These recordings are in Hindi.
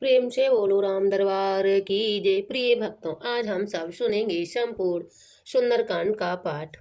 प्रेम से बोलो राम दरबार की जय। प्रिय भक्तों, आज हम सब सुनेंगे संपूर्ण सुंदरकांड का पाठ।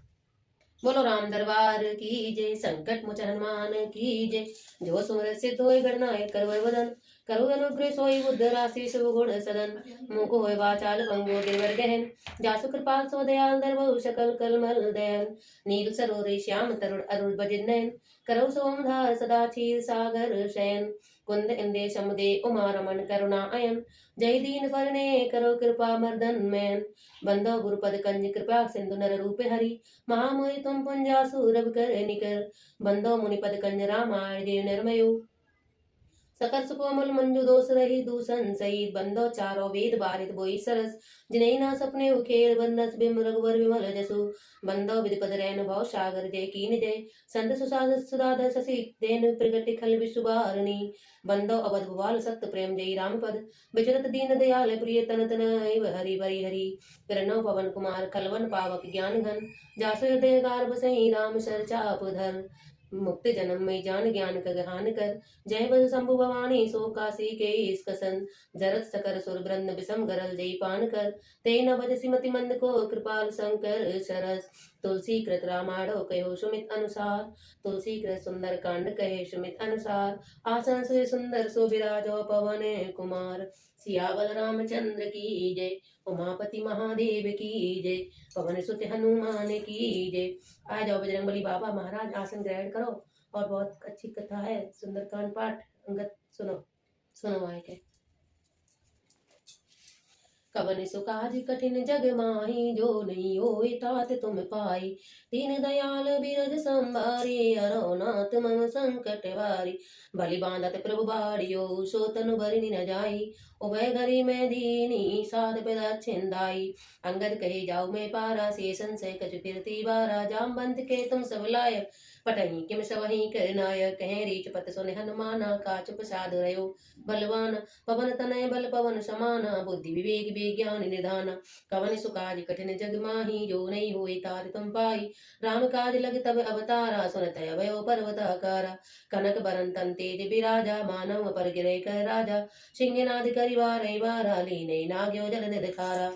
बोलो राम दरबार की जय। संकट मोचन हनुमान की जय। जो सुमर सिद्ध होय गणनायक करवर वदन। करो अनुग्रह सोई बुद्ध राशि शुभ गुण सदन। मुख होय वाचाल पंगो गिरवर गहन। जासु कृपाल सो दयाल दरबहु सकल कलमल दयन। नील सरोदय श्याम तरुण अरुण भजन नयन। करौ सोमधार सदा क्षीर सागर शयन। कुंद इंदे समुदे उमा रमन करुणा अयन। जय दीन परने करो कृपा मर्दन मैन। बंदो गुरुपद कंज कृपा सिंधु नर रूप हरि। महामोहि तुम पुंजासु रब कर निकर। बंदो मुनिपद कंज रामाय देव निर्मयो। सकल सुकोमल मंजू दोष रही दूषण सहित। बंदो चारो वेद बारित बोई सरस। जिनहि ना सपने उखेर बंदस बिम रघुवर विमल जसु। बंदो विदपद रैन भव सागर जय कीन जय। संत सुसाद सुराधर शशि देन प्रगति खल विश्ववारिणी। बंदो अवध भुवाल सत्य प्रेम जय राम पद। विचरत दीन दयाल प्रिय तन तन हरि बरि हरि। पिरनो पवन कुमार खलवन पावक ज्ञान घन। जासु हृदय गार बसई राम सर चाप धर। मुक्त जन्म में जान ज्ञान कगहान कर। जय बल शंभु भवानी सो काशी के इसकसन। जरत सकर सुर ब्रंद विषम गरल जय पान कर। ते न भज सिमति मंद को कृपाल शंकर सरस। तुलसी कृत रामायण कहो सुमित अनुसार। तुलसी कृत सुंदर कांड कहे सुमित अनुसार। आसन से सुंदर सो विराजो पवन कुमार। सियावल रामचंद्र की जय। उमापति महादेव की जय। पवन सुत हनुमान की जय। आ जाओ बजरंगबली बाबा महाराज, आसन ग्रहण करो। और बहुत अच्छी कथा है, सुंदरकांड पाठ अंगत सुनो। सुनो आए के कवन सुकाज कठिन जग माही। जो नहीं होए तात तुम पाई। दीन दयाल बिरज संभारी। हरो नाथ मम संकट वारी। बलि बांधत प्रभु बाड़ियो सो तनु भरिनी न जाई। उभय घरी में दीनी साध पिता छिंदाई। अंगद कहे जाऊ मैं पारा से संशय कछु फिरती बारा। जामवंत के तुम सब लायक पटही किम सवही कर नायक। कहे रीच पत सुन हनुमाना काच प्रसाद रयो बलवान। पवन तनय बल पवन समाना। बुद्धि विवेक विज्ञान निधान। कवन सुकाज कठिन जग माही। जो नहीं हुई तात तुम पाई। राम काज लग तब अवतारा। सुनत अभयो पर्वत आकारा। कनक बरन तन तेज बिराजा। मानव पर गिरे कर राजा। सिंहनाद करि वारहि बारा। लीने नाग्यो जल निधखारा।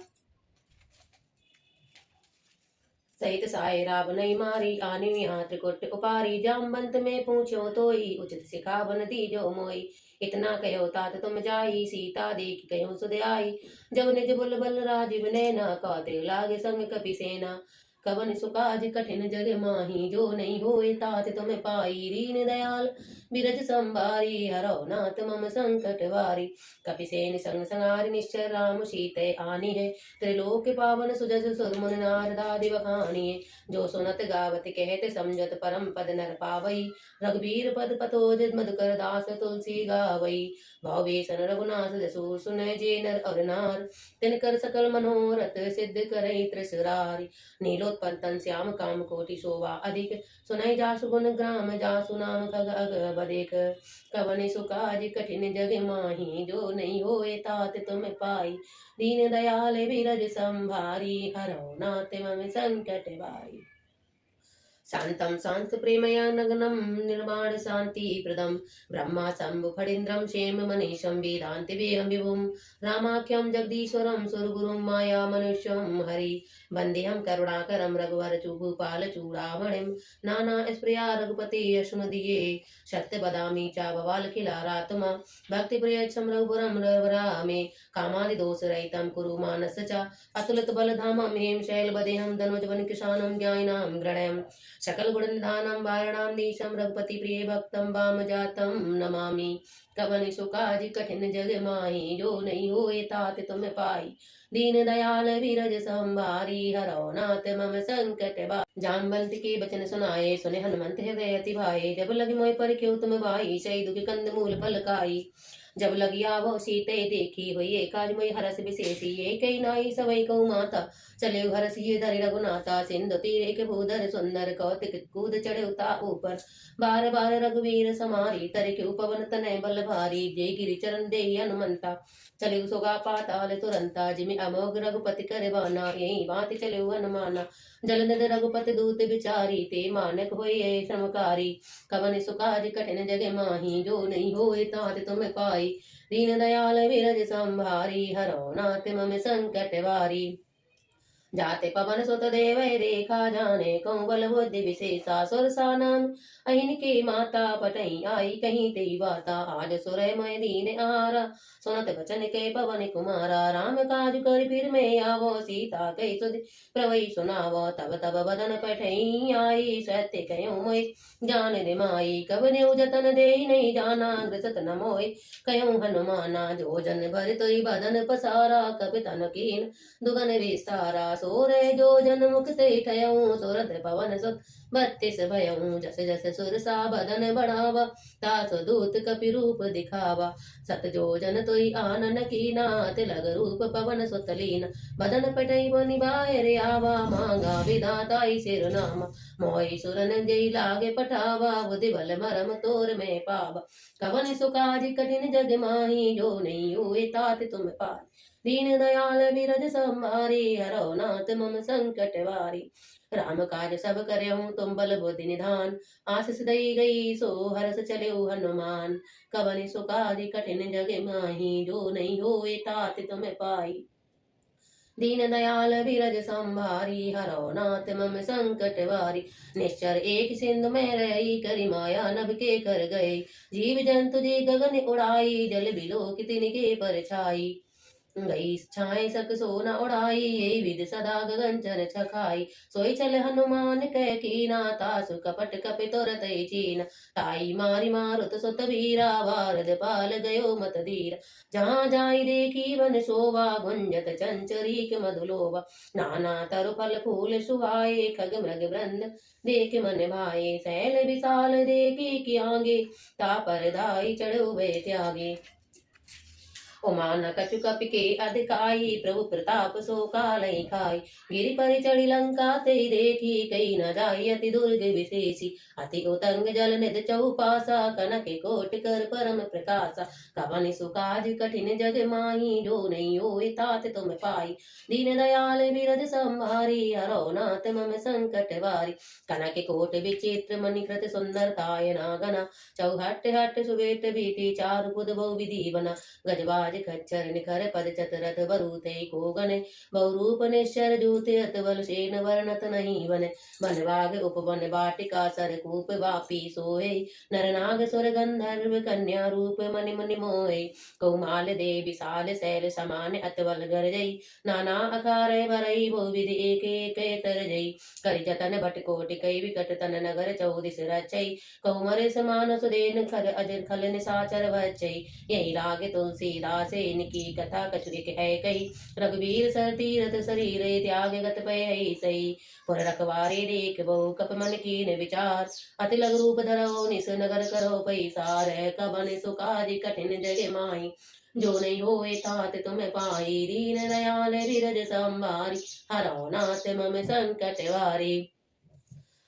सहित साय राव नहीं मारी। आनी यहाँ त्रिकुट उपारी। जामवंत में पूछो तोई। उचित सिखावन दीजो मोई। इतना कहो तात तुम जाई। सीता देख कहो सुध आई। जब निज बुलबुल राजीव नैना। कौते लागे संग कपि सेना। कवन सुकाज कठिन जग माही। जो नहीं होए तात तुम पाई। दीन दयाल बिरज संभारी। हरो नाथ मम संकट वारी। कपिसेन संग संगारि निश्चय राम सीते आनी है। त्रिलोक पावन सुजस सुरमुन नारदादि बखानिए। जो सुनत गावत कहत समझत परम पद नर पावई। रघुबीर पद पतोज मधुकर दास तुलसी गावई। भावेशन रघुनाथ जसु सुनय जे नर और नार। तिनकर सकल मनोरथ सिद्ध करई त्रिसरारी। नीलोत्पल तन श्याम काम कोटि शोभा अधिक। सुनय जासु गुण ग्राम जासु नाम खग अग बदेक। कवन सुकाज कठिन जग माही। जो नहीं होए तात तुम पाई। दीन दयाल बिरज संभारी। हरो नाथ मम संकट वारी। शान्तं शान्त प्रेमया नग्नं निर्माण शान्ति प्रदं। ब्रह्मा शम्भु फणीन्द्रं क्षेम मनीषं वेदान्ति वेयं विभुं। रामाख्यं जगदीश्वरं सुरगुरुं माया मनुष्यं हरि। वन्देऽहं करुणाकरं रघुवर भूपाल चूडामणिं। नाना स्प्रिया रघुपते यशमदीये। सत्य वदामि च भवाल खिलारात्मा। भक्ति प्रियक्षम रघुवरं रघुरामे। कामादि दोष रहितं कुरु मानस च। अतुलित बलधामं हेम शैलवदेहं धनुजवन किशानं ज्ञानिनां गृणयम्। सकल गुण निधानम वारणाम देशम। रघुपति प्रिय भक्तम वाम जातम नमामि। कवन सुकाज कठिन जग माही। जो नहीं होए तात तुम पाई। दीन दयाल विरज संभारी। हरो नाथ मम संकट वारी। जामवंत के बचन सुनाए सुने हनुमंत हृदय अति भाए। जब लगी मोहि पर क्यों तुम भाई। सही दुख कंद मूल फल खाई। जब लगी आवो सीते देखी हुई। काज मोहि हरस विशेषी। ये कई नाई सवै कौ माता। चले हरस ये धरि रघुनाथा। सिंधु तीरे के भूधर सुंदर। कौतिक कूद चढ़े उता ऊपर। बार बार रघुवीर समारी। तर के उपवन तनय बल भारी। जय गिरि चरण दे हनुमंता। चले सुगा पाताल तुरंता। जिमि अमोघ रघुपति कर बाना। यही बात चले हनुमाना। जलनद रघुपति दूत विचारी। ते मानक होए श्रमकारी। कवन सुकाज कठिन जग माही। जो नहीं होए तात तुम पाई। दीन दयाल विरज संभारी, हरो नाथ मम संकट वारी। जाते पवन सुत देव देखा, जाने कौन बल बुद्धि विशेषा। सुरसा नाम अहिन के माता, पटई आई कहीं तेई बाता। आज सुर मय दीन आहारा, सुनत बचन के पवन कुमारा। राम काज कर फिर मैं आवो, सीता कई सुध प्रवई सुनावो। तब तब बदन पठई आई, सत्य कयो मोय जान दे माई। कब नेउ जतन दे नहीं जाना, ग्रसत न मोय कयो हनुमाना। जो जन भर तोई बदन पसारा, कपि तन कीन दुगन विस्तारा। सोरे जो जन मुक्त ठयऊं, तुरत पवन सुत 32 भयऊं। जस जस सुरसा बदन बढ़ावा, तास दूत कपि रूप दिखावा। सत जो जन तुई आनन कीना, तिलग रूप पवन सुत लीना। बदन पटई बनि बाय रे आवा, मांगा विधाताई सिर नाम। मोई सुरन जई लागे पठावा, बुद्धि बल मरम तोर में पावा। कवन सुकाज कठिन जग माही, जो नहीं हुए तात तुम पार। दीन दयाल विरज संभारी, हरो नाथ मम संकट वारी। राम काज सब करऊं, तुम बल बुद्धि निधान। आशीष दई गई, सो हरस चलेऊ हनुमान। कवन सुकाज कठिन जग माही, जो नहीं होए तात तुम पाई। दीन दयाल विरज संभारी, हरो नाथ मम संकट वारी। निश्चर एक सिंधु में रही, करी माया नभ के कर गए। जीव जंतु जी गगन उड़ाई, जल बिलो तिनके पर छाई। गई छाए सक सोना उड़ाई, यही विध सदा गगन चर छखाई। सोई चल हनुमान कह कीना, तासु कपट कपि तुरत चीन। ताई मारी मारुत सुत वीरा, वारद पाल गयो मत धीरा। जहाँ जाई देखी वन शोभा, गुंजत चंचरीक मधुलोभा। नाना तरु फल फूल सुहाए, खग मृग वृंद देख मन भाए। सैल विशाल देखी कि आगे, तापर दाई चढ़ो वे त्यागे। उमान कछु कपि के अधिकाई, प्रभु प्रताप सो कालई खाई। गिरि पर चढ़ी लंका ते देखी, कई न जाई अति दुर्ग विशेषी। अति उतंग जल निध चौपासा, कनक कोट कर परम प्रकाशा। कवन सुकाज कठिन जग माही, जो नहीं होए तात तुम पाई। दीन दयाल विरज संभारी, हरो नाथ मम संकट वारी। कनक कोट विचित्र मणिकृत सुंदरताय नागना। चौहट हट सुबेट भीति, चारु पुद बहु विधि बना। गजबाज खच्चर निखर पद चतरथ बरूते को गण। बहुरूप निश्चर जूते अत बल सेन वर्णत नहीं बन। वन बाग उपवन बाटिका सरकूप वापी सोहे। नर नाग सुर गंधर्व कन्या रूप मनि मुनि मोहे। कौमाल दे विशाल शैल समान अतबल गरजई। नाना अखार भरई बहु विधि एक एक तरजई। कर जतन भट कोटि कई विकट तन नगर चौदिस रचई। कौमर समान सुदेन खर अजर खल निसाचर बचई। यही राग तुलसीदास इनकी कथा कछु एक है कही। रघुवीर सर तीरथ शरीर, त्याग गत पय सही। पुर रखवारे देख बहु कप मन कीन विचार। अति लघु रूप धरो निस नगर करो पैसार। कवन सुकाज कठिन जग माई, जो नहीं होए तात तुम पाई। दीन दयाल विरज संभारी, हरो नाथ मम संकट वारी।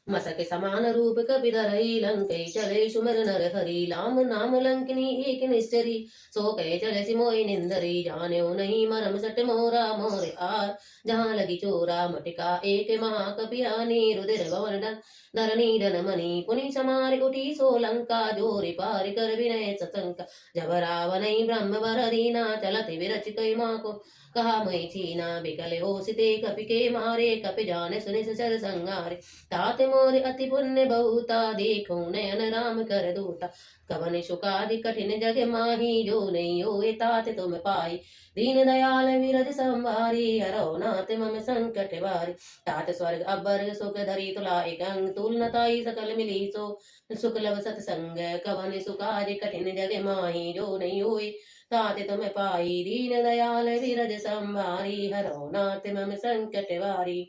मसक समान रूप कपिधरई, लंकै चले सुमर नर हरि। लाम नाम लंकिनी एक निश्चरी, सो कह चले सिमोई निंदरी। जाने नहीं मरम सट मोरा मोर आर, जहाँ लगी चोरा मटिका एक महाकपिरानी। रुधिर भवन धरणी धन मणि, पुनि समार उठी सो लंका। जोरि पार कर विनय सतंका, जब रावण ब्रह्म वर दीना। चलत विरच कई माँ को कहा मई चीना। बिकल हो सिते कपि के मारे, कपि जाने सुनि सचर संगारे। तात मोर अति पुण्य बहुता, देखो नयन राम कर दूता। कवन सुकाज कठिन जग माही, जो नहीं होए तात तुम पाई। दीन दयाल विरज संभारी, हरो नाथ मम संकट वारी। तात स्वर्ग अबर सुख धरी, तुला एक अंग तुलनताई सकल मिली सो। सुख लव सत्संग, कवन सुकाज कठिन जग माही, जो नहीं होए तात तुम पाई। दीन दयाल विरज संभारी, हरो नाथ मम संकट वारी।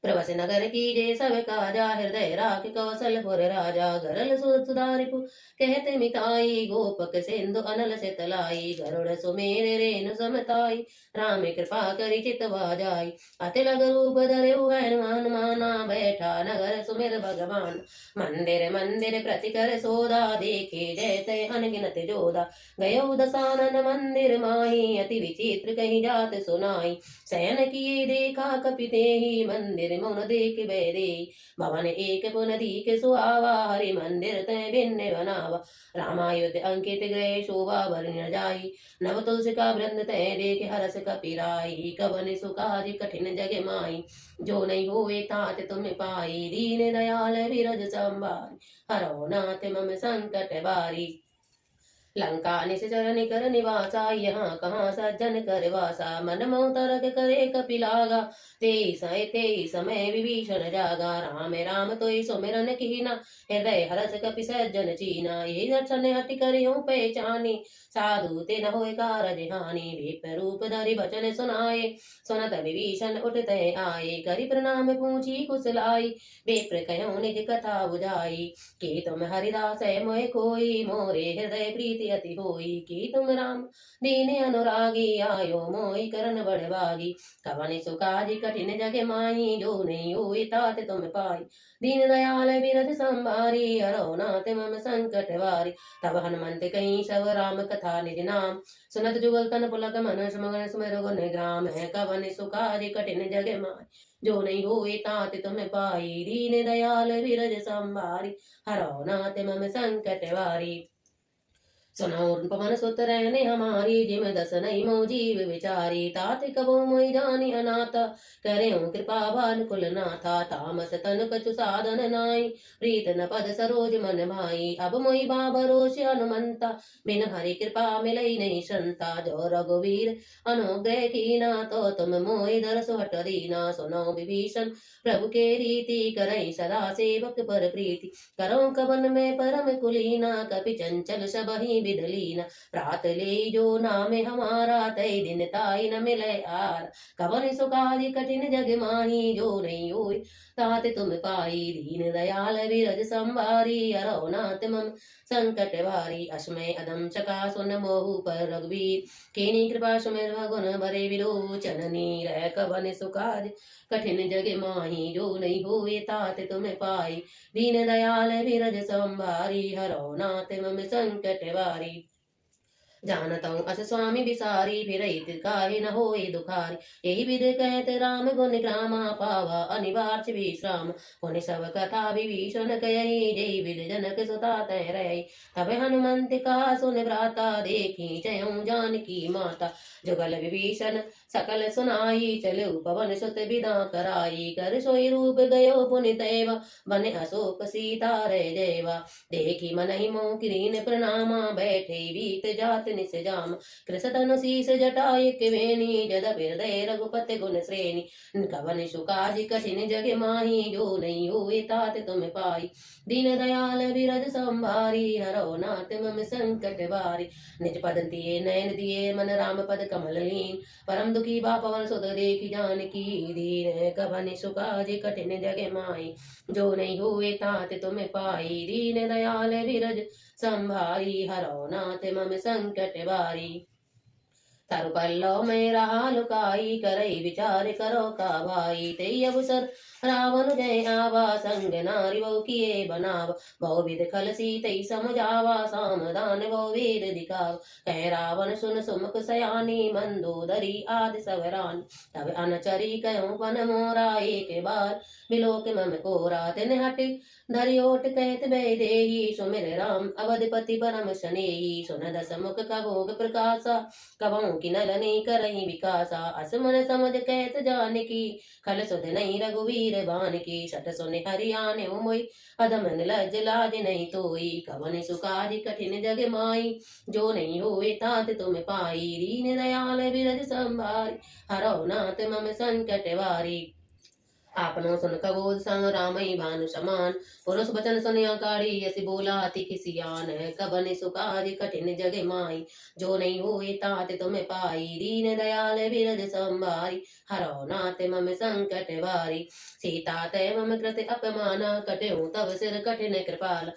प्रवस नगर की जय सब काजा, हृदय राख कौशलपुर राजा। गरल सुधारिपु कहते मिताई, गोपक सिंधु अनल से तलाई। गरुड़ सुमेर रेणु समताई, राम कृपा करि चितवा जाई। अति लग रूप धरऊ हनुमान, माना बैठा नगर सुमिर भगवान। मंदिर मंदिर प्रति कर सोदा, देखे जयते अनगिनत जोदा। गयो दसानन मंदिर माही, अति विचित्र कही जात सुनाई। शयन किए देखा कपि तेहि, मंदिर तेरे मौन देख दे भवन एक पुन दीक सुहावा हरि मंदिर तय भिन्न बनावा रामायुध अंकित गृह शोभा भर न जाई नव तुलसी का वृंद तय देख हरस कपिराई कवन सुखादि कठिन जग माई जो नहीं होए तात तुम पाई दीन दयाल विरज संभारी हरो नाथ मम संकट बारी लंका निश्चर निकर निवासा यहाँ कहाँ सज्जन कर वासा मन मोह तरक करे कपिलागा ते समय विभीषण जागा राम राम तो सुमिरन कीना हृदय हरस कपि सज्जन चीना ये दर्शन हट करियो पहचानी साधु ते न होए कारज हानि विप्र रूप धरि बचन सुनाए सुनत विभीषण उठते आए करि प्रणाम पूछी कुशलाई विप्र कहो निज कथा बुझाई कि तुम हरिदास मोहि कोई मोरे हृदय प्रीति अति होई कि तुम राम दीन अनुरागी आयो मोहि करन बड़भागी कवन सुकाज कठिन जग माही जो नहीं हुई तात तुम पाई दीन दयाल बिरध संभारी हरो नाथ मम संकट वारी तब हनुमंत कहीं सब राम कथा निज नाम सुनत जुगल तन पुलक मन सुमगन सुमेर गुण ग्राम है कवन सुकाज कठिन जग माही जो नहीं हुई तात तुम पाई दीन दयाल बिरज संभारी हरो नाथ मम संकट वारी सुनो पवन सुत रहने हमारी जिम दस नहीं मो जीव विचारी तात कबो मोहि जानी अनाथ करे कृपा भान कुल नाथा तामस तन कछु साधन नाई प्रीत न पद सरोज मन भाई अब मोहि बाबरोष हनुमंता बिन हरि कृपा मिलई नहीं संता जो रघुवीर अनुग्रह कीना तो तुम मोहि दरस हट दीना सुनो विभीषण प्रभु के रीति करई सदा सेवक पर प्रीति करो कवन में परम कुलीना कपि चंचल सबहि बिदलीना प्रात ले जो नाम हमारा तय दिन ताई न मिले आर कवन सुखादि कठिन जग माही जो नहीं होय तात तुम पाई दीन दयाल विरज संभारी हरो नाथ मम संकट वारी अश्मय अदम चका सुन मोहु पर रघुवीर केनी कृपा सुमेर गुण बरे विलोचन नीर कवन सुखादि कठिन जग माही जो नहीं होए तात तुम पाई दीन दयाल विरज संभारी हरो नाथ मम संकट वारी जानता हूँ अस स्वामी बिसारी फिर काहे न होए दुखारी यही विध कहत राम गुण ग्रामा पावा अनिवार्य विश्राम पुनि सब कथा विभीषण कयहि जय विध जनक सुता तय रही तब हनुमंत का सुन भ्राता देखी जयऊ जानकी माता जुगल विभीषण सकल सुनाई चलो पवन सुत विदा कराई कर सोई रूप गयो पुनि तैव बन अशोक सीता रे जयवा देखी मनहि मोह किरीन प्रणामा बैठे बीत जात निस जाम कृषतनु शीस जटाय वेणी जद हृदय रघुपति गुण श्रेणी कवन सुकाज कठिन जग माही जो नहीं हुए तात तुम पाई दीन दयाल विरज संभारी हरो नाथ मम संकट वारी निज पद दिए नयन दिए मन राम पद कमल लीन परम दुखी बा पवन सुत देखी जानकी दीन कवन सुकाज कठिन जग माई जो नहीं हुए तात तुम पाई दीन दयाल विरज संभारी हरो नाथ मम संकट वारी तारु पल्लव में रहा लुकाई करई विचार करो का भाई तेई अवसर रावण जय आवा संग नारी वो किए बनाव बहु विध खलसी तई समझावा सामदान वो वीर दिखाव कह रावण सुन सुमुख सयानी मंदोदरी आदि सवरान तब अनचरी कहो पन मोरा एक बार बिलोक मम कोरा तिन हट धरियोट कहत बे देही सुमिर राम अवधपति परम शनेही सुन दस मुख का भोग प्रकाशा कबों की नलनी करही विकासा असमन समझ कहत जानकी खल सुध नहीं रघुवीर बान की सट सुन हरियाने मोई अदमन लज लाज नहीं तोई कवन सुकाज कठिन जग माई जो नहीं होए तात तुम पाई दीन दयाल विरज संभारी हरो नाथ मम संकट वारी आपनो सुन कबोध संग रामई भानु समान पुरुष बचन सुनिया काढ़ी यसी बोला अति किसियान कबन सुकाज कठिन जग माई जो नहीं हुए तात तुम पाई दीन दयाल विरज संभारी हरो नाथ मम संकट वारी सीता तय मम कृत अपमाना कटहु तव सिर कठिन कृपाल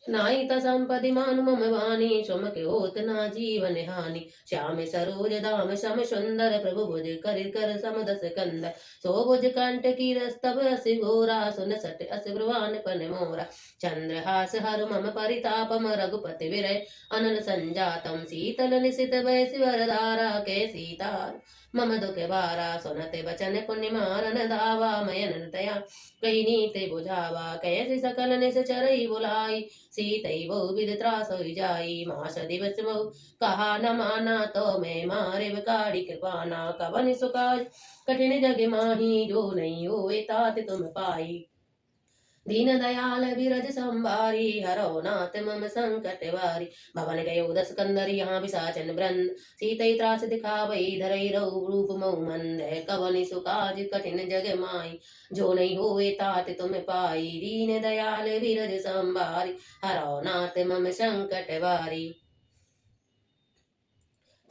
नाहित संपदि मानु मम वाणी सुम के होत ना जीवन हानि श्याम सरोज दाम सम सुंदर प्रभु भुज कर कर सम दस कंदर सो भुज कंठ की रस्तब असि घोरा सुन सट अस ब्रुवान पन मोरा चंद्रहास हर मम परितापम रघुपति विरय अनल संजातम शीतल निशित भय शिवरधारा के सीतार मम दुख बारा सुनते बचन पुण्य मारन दावा मयन तया कही नीति बुझावा कैसे सकल निश्चरई बुलाई सीतई बहु विध त्रास होई जाई मास दिवस बहु कहा न माना तो मैं मारे बकाड़ी कृपाना कवन सुकाज कठिन जग माही जो नहीं होए तात तुम पाई दीन दयाल विरज संभारी हरो नाथ मम संकट वारी भवन गयो दस कंदर यहाँ बिसाचन वृंद सीतई त्रास दिखावई धरई रऊ रूप मऊ मंद कवन सुकाज कठिन जग माई जो नहीं होए तात तुम पाई दीन दयाल विरज संभारी हरो नाथ मम संकट वारी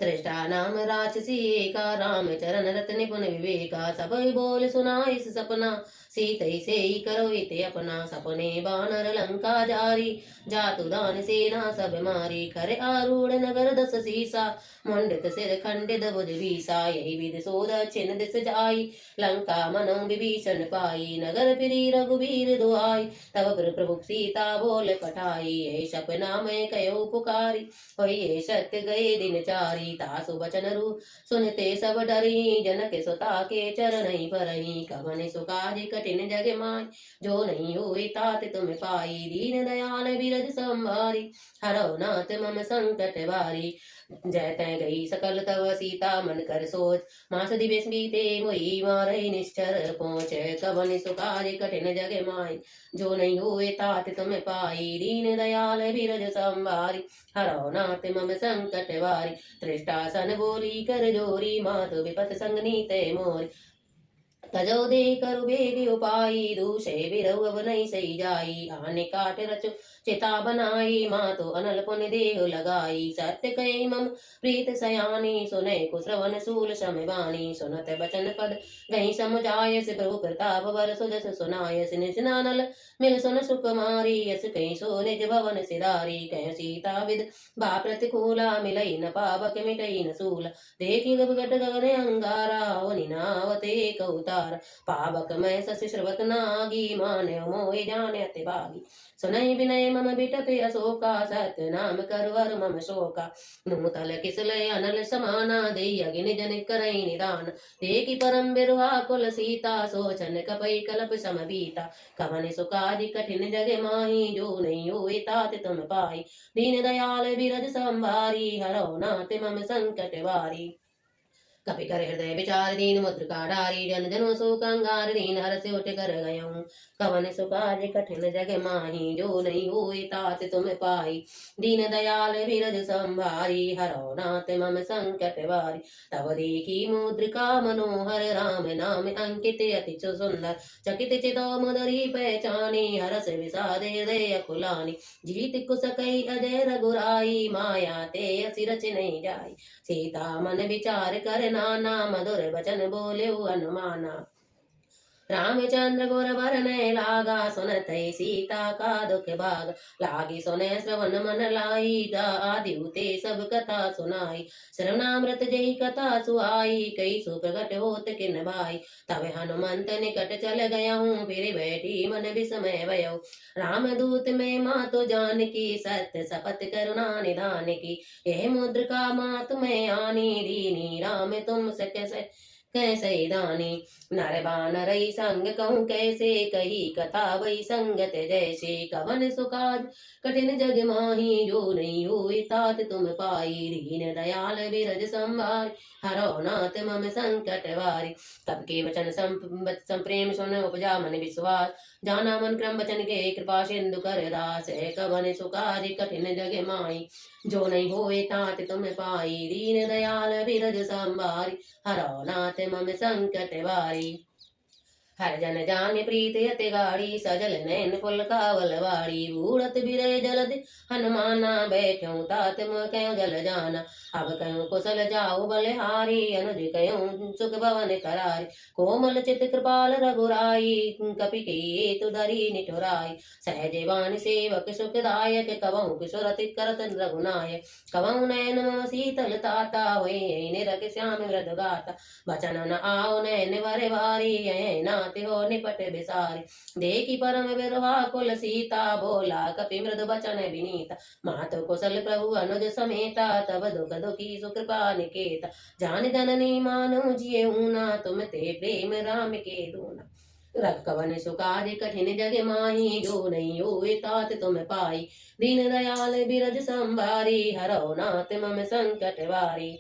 त्रिष्टा नाम राक्षसी एका राम चरण रत निपुण विवेका सब बोल सुना इस सपना सीतई से ही करो इते अपना सपने बानर लंका जारी जातु दान सेना सब मारी खरे आरूढ़ नगर दस सीसा मंडित सिर खंडित बुध बीसा यही विधि सोध छिन दिस जाई लंका मनो विभीषण पाई नगर फिरी रघुवीर दुआई तब प्रभु सीता बोल पठाई ये सपना में कयो पुकारी होइए सत्य गए दिन चारी तासु बचन रू सुनते सब डरी जनक सुता के चरण परही कवन सुकाज कठिन जग माय जो नहीं हुई तात तुम पाई दीन दयाल विरज संभारी हरो नाथ मम संकट बारी जय तय गई सकल तव सीता मन कर सोच मास दिवस बीते मोई मारई निश्चर पहुँच कवन सुकाज कठिन जग माय जो नहीं हुए तात तुम पाई दीन दयाल विरज संभारी हरो नाथ मम संकट वारी त्रिष्टासन बोली कर जोरी मातु विपत संग नीते मोरी तजो दे करु बेग उपाई दूषे बिरव अब नहीं सही जाई आने काट रचो चिता बनाई माँ तो अनल पुन देह लगाई सत्य कई मम प्रीत सयानी सुने कुश्रवण सूल शम वाणी सुनत बचन पद गई समुझाय से प्रभु प्रताप वर सुजस सुनाय निशनानल मिल सुन सुकुमारी यस कई सो निज भवन सिधारी कह सीता विद बा प्रतिकूला मिलई न पावक मिटई न सूल देखी गब गट गगन अंगारा वनि नावते कौतार पावक मैं शशि श्रवत नागी मान्य मोहि जाने अति भागी सुनई विनय मम बिटपे अशोका सत्य नाम करवर मम शोका नूतल किसलय अनल समाना दे अगिन जन करई निदान देखी परम बिरुहा कुल सीता सोचन कपई कलप समबीता कवन सुकाज कठिन जग माही जो नहीं हुए तात तुम पाई दीन दयाल विरज संभारी हरो नाथ मम संकट वारी कपि कर हृदय विचार दीन मुद्रिका डारी जन जनो सो कंगार दीन हर से उठ कर गयऊँ कवन सुकाज कठिन जग माही जो नहीं हुए तात तुम पाई दीन दयाल विरज संभारी हरो नाथ मम संकट वारी तब देखी मुद्रिका मनोहर राम नाम अंकित अति सुंदर चकित चितो मुदरी पहचानी हरस विषाद हृदय खुलानी जीत कुसकई अजय रघुराई माया ते असि रच नहीं जाई सीता मन विचार कर नाना मधुर वचन बोले अनुमाना रामचंद्र गुर बरने लागा सुनत सीता का दुख भाग लागी सुने श्रवण मन लाई आदि उते सब कथा सुनाई श्रवणामृत जय कथा सुहाई कई सुप्रगट होत किन भाई तब हनुमंत निकट चल गया हूँ फिर बैठी मन विस्मय भयो राम दूत में माँ तो जान की सत्य शपथ करुणा निधान की यह मुद्रिका माँ तुम्हें आनी दीनी राम तुम से कैसे दानी नर बानर संग कहूँ कैसे कही कथा वही संगत जैसे कवन सुकाज कठिन जग माही जो नहीं हुई तात तुम पाई दीन दयाल विरज संभार हरो नाथ मम संकट वारी तब के वचन संप्रेम सुन उपजा मन विश्वास जाना मन क्रम वचन के कृपा सिंधु कर दास कवन सुकाज कठिन जग माही जो नहीं होए तात तुम पाई दीन दयाल विरज संभारी हरो नाथ मम संकट वारी हर जन जान प्रीत अति गाड़ी सजल नैन पुल कावलवाड़ी बूढ़त बिरे जलद हनुमाना बैठ्यो तात मुँह कयो जल जाना अब कयो कुशल जाओ बलिहारी अनुज कयो सुख भवन करारी कोमल चित कृपाल रघुराई कपि के तुधरी निठुराई सहजवान सेवक सुखदायक कवौ किशोरति करत रघुनायक कवौ नैन मम शीतल ताता वही निरख श्याम मृद गाता बचन न आओ नैन वर वारी नाति हो निपट बिसारी देखी परम बिरहा कुल सीता बोला कपि मृदु बचन विनीता मातु कुशल प्रभु अनुज समेता तब दुख दुखी सुकृपा निकेता जान जननी मानो जिये ऊना तुम ते प्रेम राम के दूना रघुवन सुकाज कठिन जग माही जो नहीं होए तात तुम पाई दीन दयाल बिरज संभारी हरो नाथ मम संकट वारी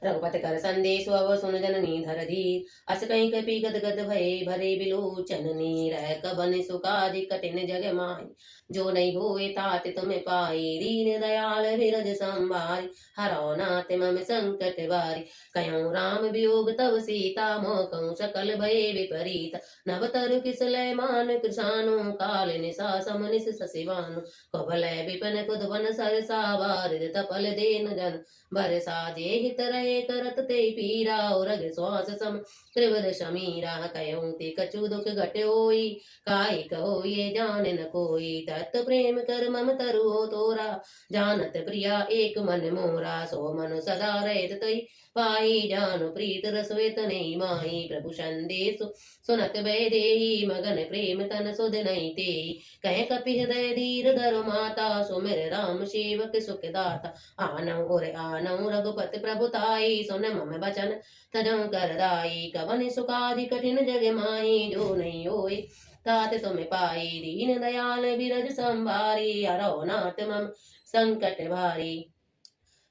रघुपति कर संदेश अब सुन जननी धर धीर अस कहीं कपि गद गद भय भरे बिलोचन नीर कबन सुकाज कठिन जग माही जो नहीं होए तात तुम पाई दीन दयाल बिरज संभारी हरो नाथ मम संकट वारी कयो राम वियोग तव सीता मोह सकल भय विपरीत नव तरु किसलय मान कृषानु काल निशा समनिस ससिवानु कबलय विपन कुदवन सरसा बारिद तपल देन जन बरसा जे हित रहे करत ते पीरा उरग श्वास सम त्रिवर शमीरा कयो ते कछु दुख घट होई काय कहो ये जान न कोई तत् प्रेम कर मम तरु तोरा जानत प्रिया एक मन मोरा सो मनु सदा रहत तई पाई जानु प्रीत रसवेत नहीं माही प्रभु संदेश सुनत भय देही मगन प्रेम तन सुध नहीं ते कह कपि हृदय धीर धर माता सुमिर राम सेवक सुख दाता आनौ और आनौ रघुपति प्रभुताई सुन मम बचन तजौ कर दाई कवन सुखादि कठिन जग माही जो नहीं होई तात तुम पाई दीन दयाल बिरज संभारी हरो नाथ मम संकट भारी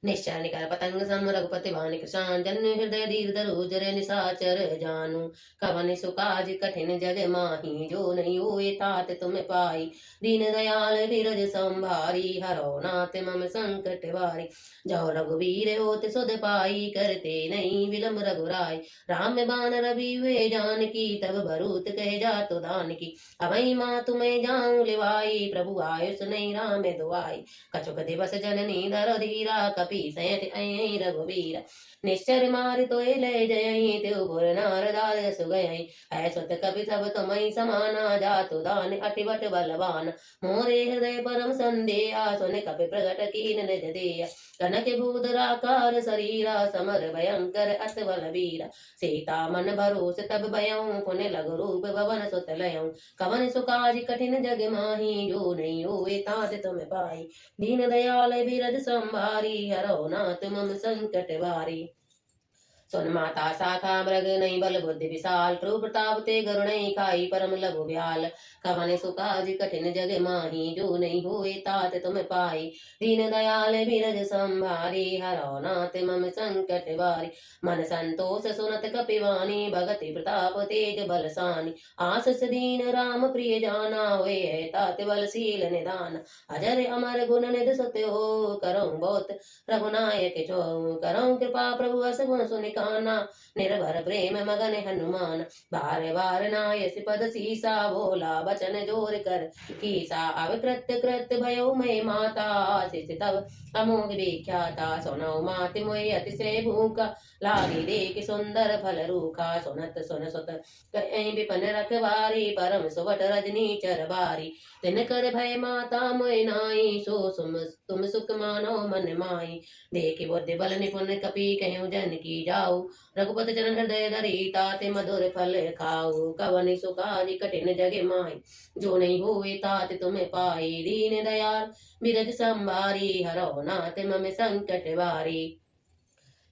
निश्चय निकर पतंग सम रघुपति भानि कृषान जन हृदय धीर धरु जर निशाचर जानू कवन सुकाज कठिन जग माही जो नहीं हुए तात तुम पाई दीन दयाल बिरज संभारी हरो नाथ मम संकट वारी जो रघुवीर होत सुध पाई करते नहीं विलम्ब रघुराय राम बान रवि हुए जान की तब भरूत कह जातु दान की अवई माँ तुम्हें जाऊं लिवाई प्रभु आयुष नहीं राम दुआई कछुक दिवस जननी धर धीरा कपि सयति अयि रघुवीर निश्चर मार तो ले जय त्यो पुर नारदार सुगय ऐसत कपि सब तुमई समाना जातु दान अटिवट बलवान मोरे हृदय परम संदेहा सुन कपि प्रगट कीन निज देय कनक भूधराकार शरीरा समर भयंकर अत बल वीर सीता मन भरोस तब भयऊं पुन लघु रूप भवन सुत लयऊं कवन सुकाज कठिन जग माही जो नहीं होए तात तुम पाई दीन दयाल बिरज संभारी हरो नाथ मम संकट वारी सुन माता शाखा मृग नहीं बल बुद्धि विशाल ध्रुव प्रताप ते गरुणई खाई परम लघु ब्याल कवन सुकाज कठिन जग माही जो नहीं हुए तात तुम पाई दीन दयाल बिरज संभारी हरो नाथ मम संकट वारी मन संतोष सुनत कपिवानी भगति प्रताप तेज बलसानी आसस दीन राम प्रिय जाना हुए तात बलशील निदान अजर अमर गुण निध सुत्यो करो बहुत रघुनायक जो करो कृपा प्रभु अस गुण सुनिका निर्भर प्रेम मगन हनुमान बार बार नायस पद सीसा बोला बचन जोर कर कीसा अविकृत कृत भयो मैं माता आशीष तब अमोघ विख्याता सुनो माति मोय अतिशय भूखा लागी देख सुंदर फल रूखा सुनत सुन सुत कहीं विपन रखवारी परम सुवट रजनी चर बारी तिन कर भय माता मोय नाई सो तुम सुख मानो मन माई देखि बुद्धि बल निपुण कपि कहूँ जन की जाऊ रघुपति चरण हृदय धरी ताते मधुर फल खाऊ कवन सुखादि कठिन जग माई जो नहीं हुए तात तुम्हें पाई दीन दयाल बिरज संभारी हरो नाथ मम संकट वारी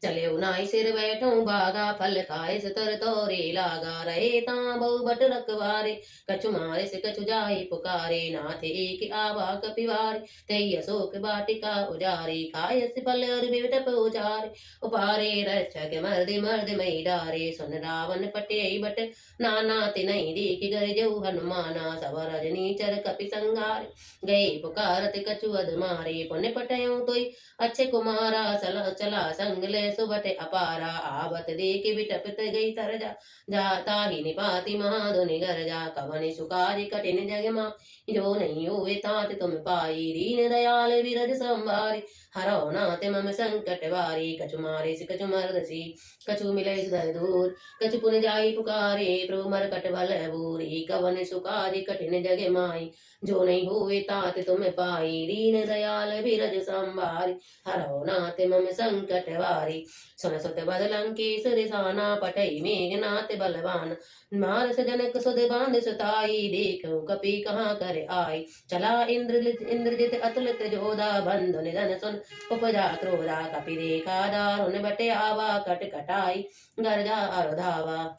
चले उनाई सिर बैठो बागा फल खाए सतर तोरे लागा रहे ता बहु बट रखवारे कछु मारे से कछु जाए पुकारे नाथ एक आवा कपिवारे तई अशोक बाटिका उजारी खाए से फल और बिटप उजारे उपारे रक्षक मर्द मर्द मई डारे सुन रावण पटे बट नाना तिनई देख गर जऊ हनुमाना सब रजनी चर कपि संगार गए पुकारत कछु अध मारे पुण्य पटयों तोई अच्छे कुमारा चला संग ले सुबट अपारा, आवत देख बिटपत गई तरजा, जाता ही निपाति महाधुनि गरजा, कवन सुकाज कठिन जग मा, जो नहीं हुए तात तुम पाई, दीन दयाल बिरज संभारी, हरो नाथ मम संकट वारी, कछु मारे से कछु मरदसी, कछु मिले दर दूर, कछु पुन जाई पुकारे, प्रभु मरकट बल बूरी, कवन सुकाज कठिन जग माई, जो नहीं हुए तात तुम पाई, दीन दयाल बिरज संभारी, हरो नाथ मम संकट वारी, सुन सुत बदलंकेश रिसाना, पटई मेघनाथ बलवान, मारस जनक सुध बांध सुताई, देखो कपि कहाँ कर आई, चला इंद्रजित अतुलित जोधा, बंधु निधन सुन उपजा क्रोधा, कपि देखा दारुण बटे आवा, कट कटाई गर्जा अरुधावा,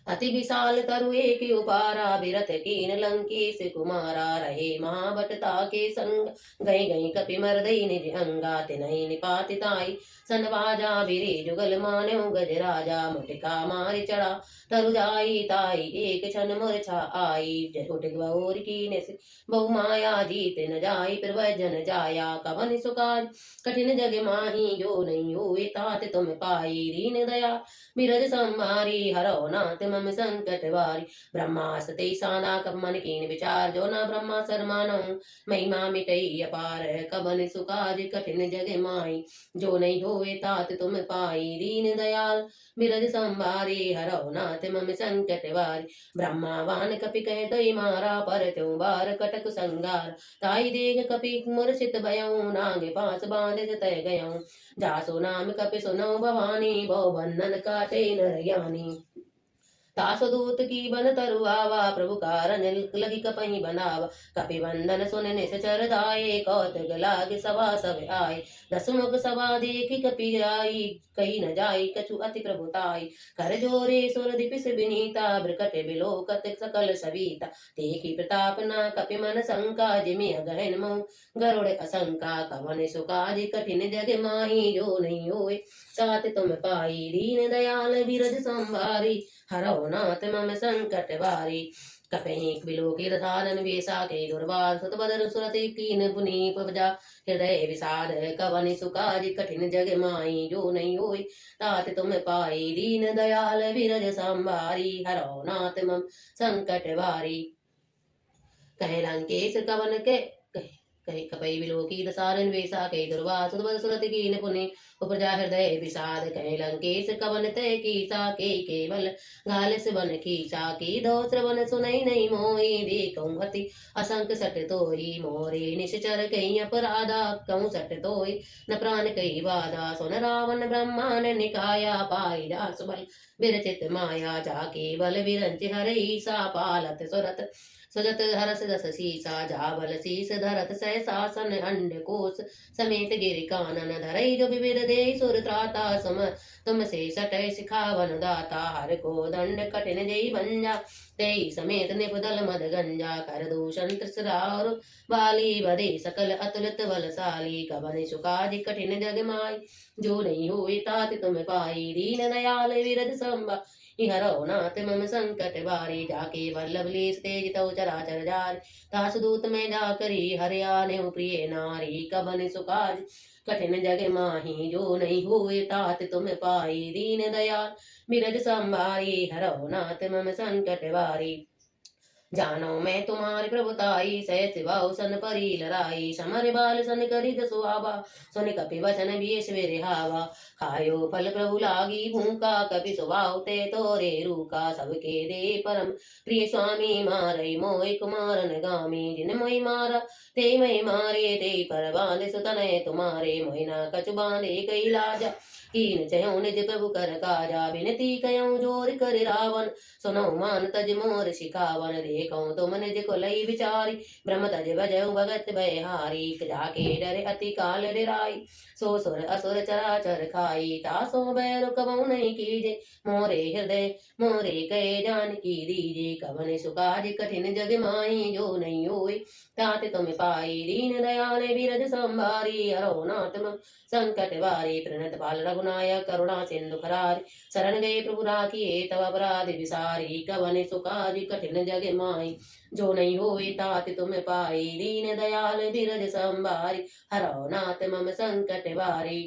अति विशाल तरु एक उपारा, बिरथ कीन लंकेश कुमारा, रहे महाबटता के संग, गई गई कपि मरदई निज अंगा, तिनहि निपातिताई सन बाजा, बिरे जुगल मान्यो गज राजा, मुटिका मारि चढ़ा तरु जाई ताई, एक क्षण मूर्छा आई, उठ गौर कीने से बहु माया, जीत न जाई प्रवजन जाया, कवन सुकाज कठिन जग माही, जो नहीं हुए तात तुम पाई, दीन दया बिरज संभारी, हरो नाथ मम संकट वारी, ब्रह्मास्ते साना कब मन कीन विचार, जो ना ब्रह्मा शर्मानो, महिमा मिटई अपार, कबन सुकाज कठिन जग माई, जो नहीं होए तात तुम पाई, दीन दयाल बिरज संभारी, हरो नाथ मम संकट वारी, ब्रह्मावान कपि कह तोई मारा, पर त्यों बार कटक संगार, ताई देख कपि मूर्छित भयऊ, नाग पास बांधित तय गयऊ, जासो नाम कपि सुनो भवानी, बहु बंधन काटे नर ज्ञानी, तासो दूत की बन तरुआवा, प्रभु कारण लगी कपहि बनावा, कपि बंधन सुन निश्चर दाये, कौतक लाग सभा सब आए, दस मुख सभा देखी कपि आई, कही न जाई कछु अति प्रभुताई, कर जोरे सुर दिपिस विनीता, ब्रकट बिलोकत सकल सविता, देखी प्रताप ना कपि मन शंका, जिमि अगहन मोह गरुड़ असंका, कवन सुकाज कठिन जग माही, जो नहीं होए तात तुम पाई, दीन दयाल बिरज संभारी, हरो नाथ मम संकट वारी, कपहि बिलोकी रसादन वेसा के दुर्वास, सुत बदर सुरति कीन पुनि उपजा, हृदय विषाद कवन सुकाज कठिन जग माई, जो नहीं होई तात तुम पाई, दीन दयाल बिरज संभारी, हरो नाथ मम संकट वारी, कह लंकेश कवन के कही कपई बिलोकी दसारन वेसा कही दुर्वास सुत सुरत कीन पुनि उपजा, हृदय विषाद कह लंकेश कवन तय कीसा, के केवल गाल बन खीसा, की दो श्रवण सुनई नहीं मोई, देखऊं अति असंक सट तोई, मोरे निश्चर कहीं अपराधा, कहूँ सट तोई न प्राण कही बाधा, सुन रावण ब्रह्मांड निकाया, पाई दास बल विरचित माया, जाके बल विरंच हरई सा, पालत सुरत सुजत हरस दस सीसा, जाबल शीस धरत सहसासन, अंड कोश समेत गिर कानन, धरई जो विविध दे सुर त्राता, सम तुम से सटय सिखावन दाता, हर को दंड कठिन जय भंजा, तेई समेत निपदल मद गंजा, कर दूषण त्रिसरार बाली, बदे सकल अतुलित बलशाली, कवन सुकाज कठिन जग माई, जो नहीं हुए तात तुम पाई, दीन दयाल विरज संभा, हरो नाथ मम संकट वारी, जाके वल्लभ लेस तेज तव चराचर जारी, तास दूत में जा करी हरियाणे प्रिय नारी, कबन सुकाज कठिन जग माही, जो नहीं हुए तात तुम पाई, दीन दयाल बिरज संभारी, हरो नाथ मम संकट वारी, जानो मैं तुम्हारी प्रभुताई, सहस भाव सन परी लराई, समर बाल सन करी सुहावा, सुन कपि वचन बीस वे हावा, खायो फल प्रभु लागी भूखा, कपि स्वभाव ते तोरे रूका, सबके दे परम प्रिय स्वामी, मारई मोय कुमारन गामी, जिन मोय मारा ते मैं मारे, ते पर बांधे सुतनय तुम्हारे, मोहिना कछु बांधे कई लाजा, कीन चयो निज प्रभु कर काजा, विनती कयो जोर कर रावण, सुनो मान तज मोर शिखावन, देखो तुम निज को लई विचारी, ब्रह्म तज बजऊ भगत बहारी, जाके डरे अति काल डराई, सो सुर असुर चराचर खाई, तासो बैर कबऊ नहीं कीजे, मोरे हृदय मोरे कहे जान की दीजे, कवन सुकाज कठिन जग माही, जो नहीं होई तात तुम पाई, दीन दयाल बिरज संभारी, हरो नाथ मम संकट वारी, प्रणत पाल रघुनायक करुणा सिंधु खरारी, शरण गए प्रभु राखिए तव अपराध विसारी, कवन सुकाज कठिन जग माई, जो नहीं होए तात तुम पाई, दीन दयाल बिरज संभारी, हरो नाथ मम संकट वारी,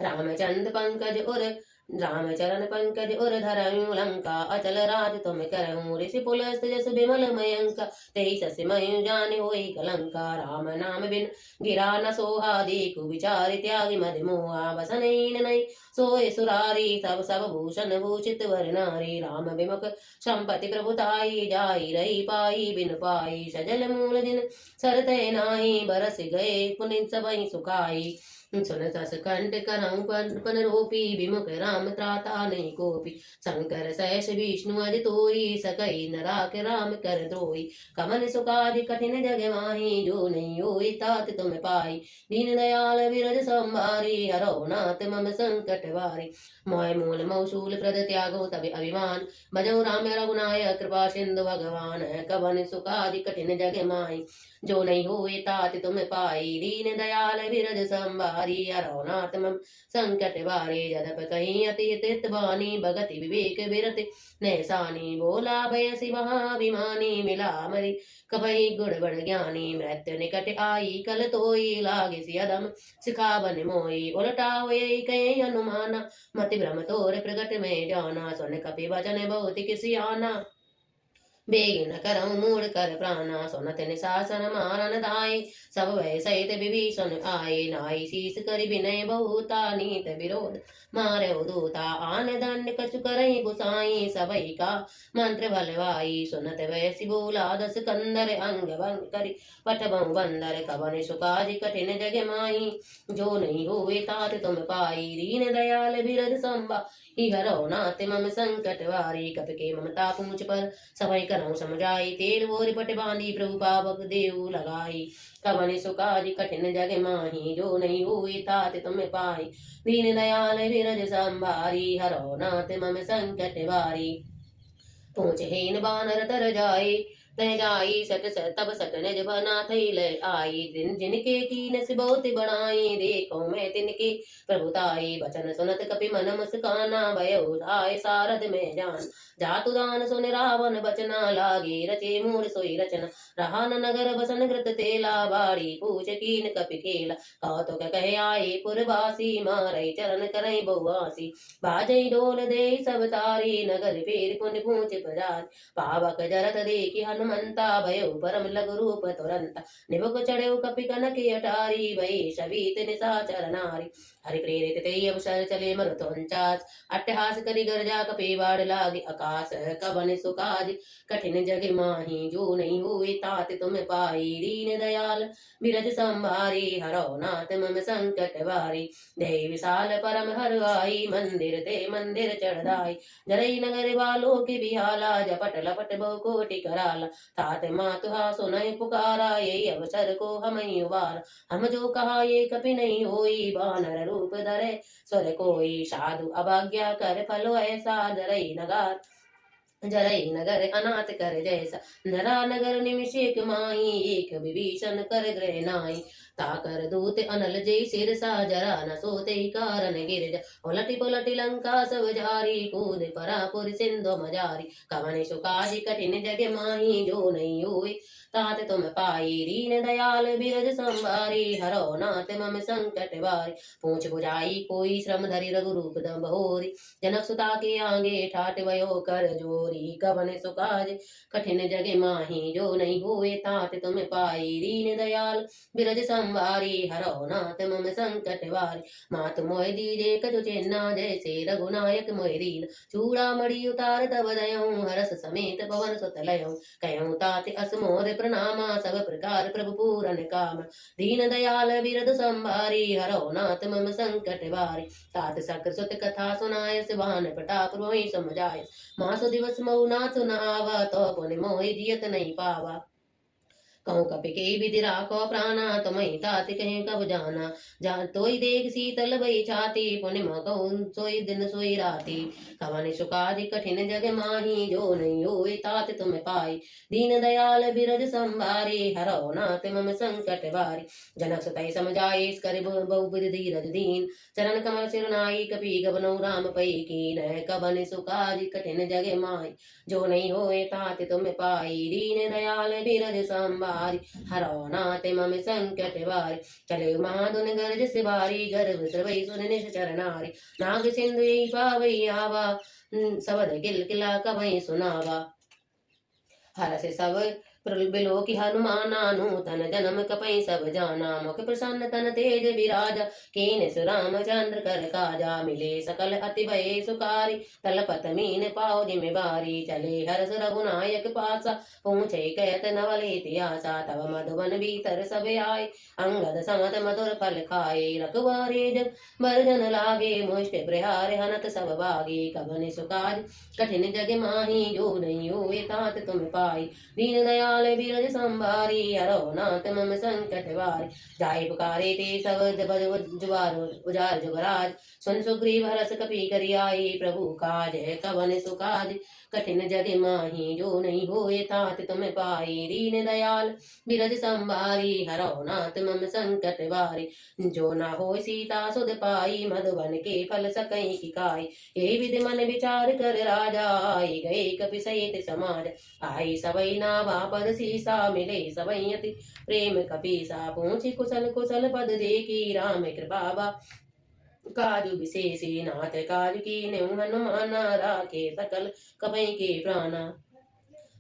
रामचंद्र पंकज उर रामचरण पंकज उर धरऊं लंका अचल राज तुम करऊं ऋषि पुलस्त जस विमल मयंका तेई सस मयु जान होई कलंका राम नाम बिन गिरा न सोहा देखु विचार त्यागी मद मोहा बसनहीन नहीं सोए सुरारी सब सब भूषण भूषित वर नारी राम विमुख संपति प्रभुताई जाई रही पाई बिन पाई सजल मूल दिन सरते नाही बरस गए पुनित सबई सुखाई सुन सस कंठ करऊं पन रोपी विमुख राम त्राता नहीं कोपी शंकर सैस विष्णु अज तोई सकई न राख राम कर द्रोही कमल सुकाज कठिन जग माही जो नहीं होई तात तुम पाई दीन दयाल विरज संभारी हरो नाथ मम संकट वारी मोय मूल मौसूल प्रद त्यागो तब अभिमान भजो राम रघुनाय कृपा सिंधु भगवान कवन सुकाज कठिन जग माही जो नहीं हुए तात तुम पाई दीन दयाल विरज संभारी हरो नाथ मम संकट वारे जदप कहीं अतीत बानी भगति विवेक विरति नैसानी बोला भयसी महाभिमानी मिला मरी कभई गुण बड़ ज्ञानी मृत्यु निकट आई कल तोई लागे सियदम सिखा बन मोई उलटा हुए कई अनुमाना मति भ्रम तोर प्रगट में जाना सुन कपि वचन बहुत किसी आना बेग न करऊं मूड कर प्राणा सुनत निशासन मारन दाई सब वै सहित विभीषण आए नाई शीस करि विनय बहुता नीत विरोध मारे दूता आन दंड कछु करई गुसाई सबई का मंत्र भलवाई सुनत वैसी बोला दस कंदर अंग भंग करि पट बहु बंदर कवन सुकाज कठिन जग माही जो नहीं हुए तात तुम पाई दीन दयाल बिरद संबा हरो नाथ मम संकट वारी कप के ममता पूछ पर सबई करऊं समझाई तेल बोर पट बांधी प्रभु पावक देव लगाई कवन सुकाज कठिन जग माही जो नहीं हुई तात तुम पाई दीन दयाल विरज संभारी हरो नाथ मम संकट वारी पूछ हीन बानर तर जाए तह जाई सट तब सट निज बना थई ले आई दिन जिनके कीन से बहुत बढ़ाई देखो मैं तिनके प्रभुताई बचन सुनत कपि मन मुस्काना भयो आय सारद में जान जातु दान सुन रावण बचना लागे रचे मूर सोई रचना रहान नगर बसन कृत तेला बाड़ी पूछ कीन कपि केला कौतुक कहे आए पुरवासी मारई चरण करई बहुआसी बाजई डोल दे सब तारी नगर फेर पुन पूछ प्रजात पावक जरत देखी हनुमंता भयो परम लघु रूप तुरंत निबुक चढ़ेउ कपि कनक अटारी भई शबीत निशाचर नारी हरि प्रेरित ते अवसर चले मरुत 49 अट्टहास करि गर्जा कपि बाढ़ लागे आकाश कवन सुकाज कठिन जग माही जो नहीं हुए तात तुम पाई दीन दयाल बिरज संभारी हरो नाथ मम संकट वारी दे विशाल परम हर आई मंदिर ते मंदिर चढ़ाई जरई नगर वालों के बिहाला जपट लपट बहु कोटि कराला तात मातुहा सुनय पुकारा यही अवसर को हम उबार हम जो कहा ये कपि नहीं होई बानर रूप धरे स्वर कोई साधु अभाग्या कर फलो ऐसा जरई नगर अनाथ कर जैसा नरा नगर निमिष एक माही एक विभीषण कर ग्रह नाई ताकर दूत अनल जय सिर सा जरा न सोते कारण गिरजा उलटी पुलटी लंका सब जारी कूद परापुर सिंधु मजारी कवन सुकाज कठिन जग माही जो नहीं हुई तात तुम पाई दीन दयाल बिरज संभारी हरो नाथ मम संकट वारी पूछ बुझाई कोई श्रम धरि रघु रूप दम बहोरी जनक सुता के आगे ठाट वयो कर जोरी कवन सुकाज कठिन जग माही जो नहीं हुए तात तुम पाई दीन दयाल बिरज संभारी हरो नाथ मम संकट वारी मात मोय दीजे कछु चेन्ना जैसे रघुनायक मोय दीन चूड़ा मणि उतार तब दयऊं हरस समेत पवन सुत लयऊं कहऊं तात असमोर प्रणामा सब प्रकार प्रभु पूरन काम दीन दयाल बिरद संभारी हरो नाथ मम संकट वारी तात सकर सुत कथा सुनाय सिवान प्रताप रोहि समझाय मासु दिवस मऊ नाथ न आवा तो पुनि मोहि जियत नहीं पावा कहूँ कपि के विधि राखो प्राणा तुम्हें ताति कहीं कब जाना जान तोई देख शीतल भई छाती पुनिमा कहूँ सोई दिन सोई राती कवन सुकाज कठिन जग माही जो नहीं हुई तात तुम पाई दीन दयाल बिरज संभारी हरो नाथ मम संकट वारी जनक सुतई समझाई कर बहु बुद्धि धीरज दीन चरण कमल सिरनाई कपि गबनौ राम पई कीन कवन सुकाज कठिन जग माही जो नहीं होए तात तुम पाई दीन दयाल बिरज संभारी संभारी हरो नाथ मम संकट वारी चले महाधुन गर्ज से भारी गर्भ सर्वै सुन निश्चर नारी नाग सिंधु पावई आवा सबद किल किला कवई सुनावा हर से सब बिलो की हनुमाना नूतन जन्म कपई सब जाना मुख प्रसन्न तन तेज विराजा कीन सुरामचंद्र कर काजा मिले सकल अति भय सुकारी तलपत मीन पाओ जिम्मेवारी चले हर्ष रघुनायक पासा पूछे कहत नवल इतिहासा तब मधुबन भीतर सब आए अंगद समत मधुर फल खाए रखवारे जब बरजन लागे मुष्ट प्रहार हनत सब भागे कबन सुकाज कठिन जग माही जो नहीं हुए तात तुम पाई दीन दयाल बिरज संभारी हरो नाथ मम संकट वारी जाय पुकारे ते सब जुबार उजार जुगराज सुन सुग्रीव हरस कपि करि आई प्रभु काज कवन सुकाज कठिन जग माही जो नहीं होए तात तुम पाई दीन दयाल बिरज संभारी हरो नाथ मम संकट वारी जो ना हो सीता सुध पाई मधुबन के फल सकई की काई ये विधि मन विचार कर राजा आई गए कपि सहित समाज आई सबई नावा पद सीसा मिले सबई अति प्रेम कपीसा पूछी कुशल कुशल पद देखी राम कृपा काजु विशेषी नाथ काजु की हनुमान राखे सकल कपई के प्राणा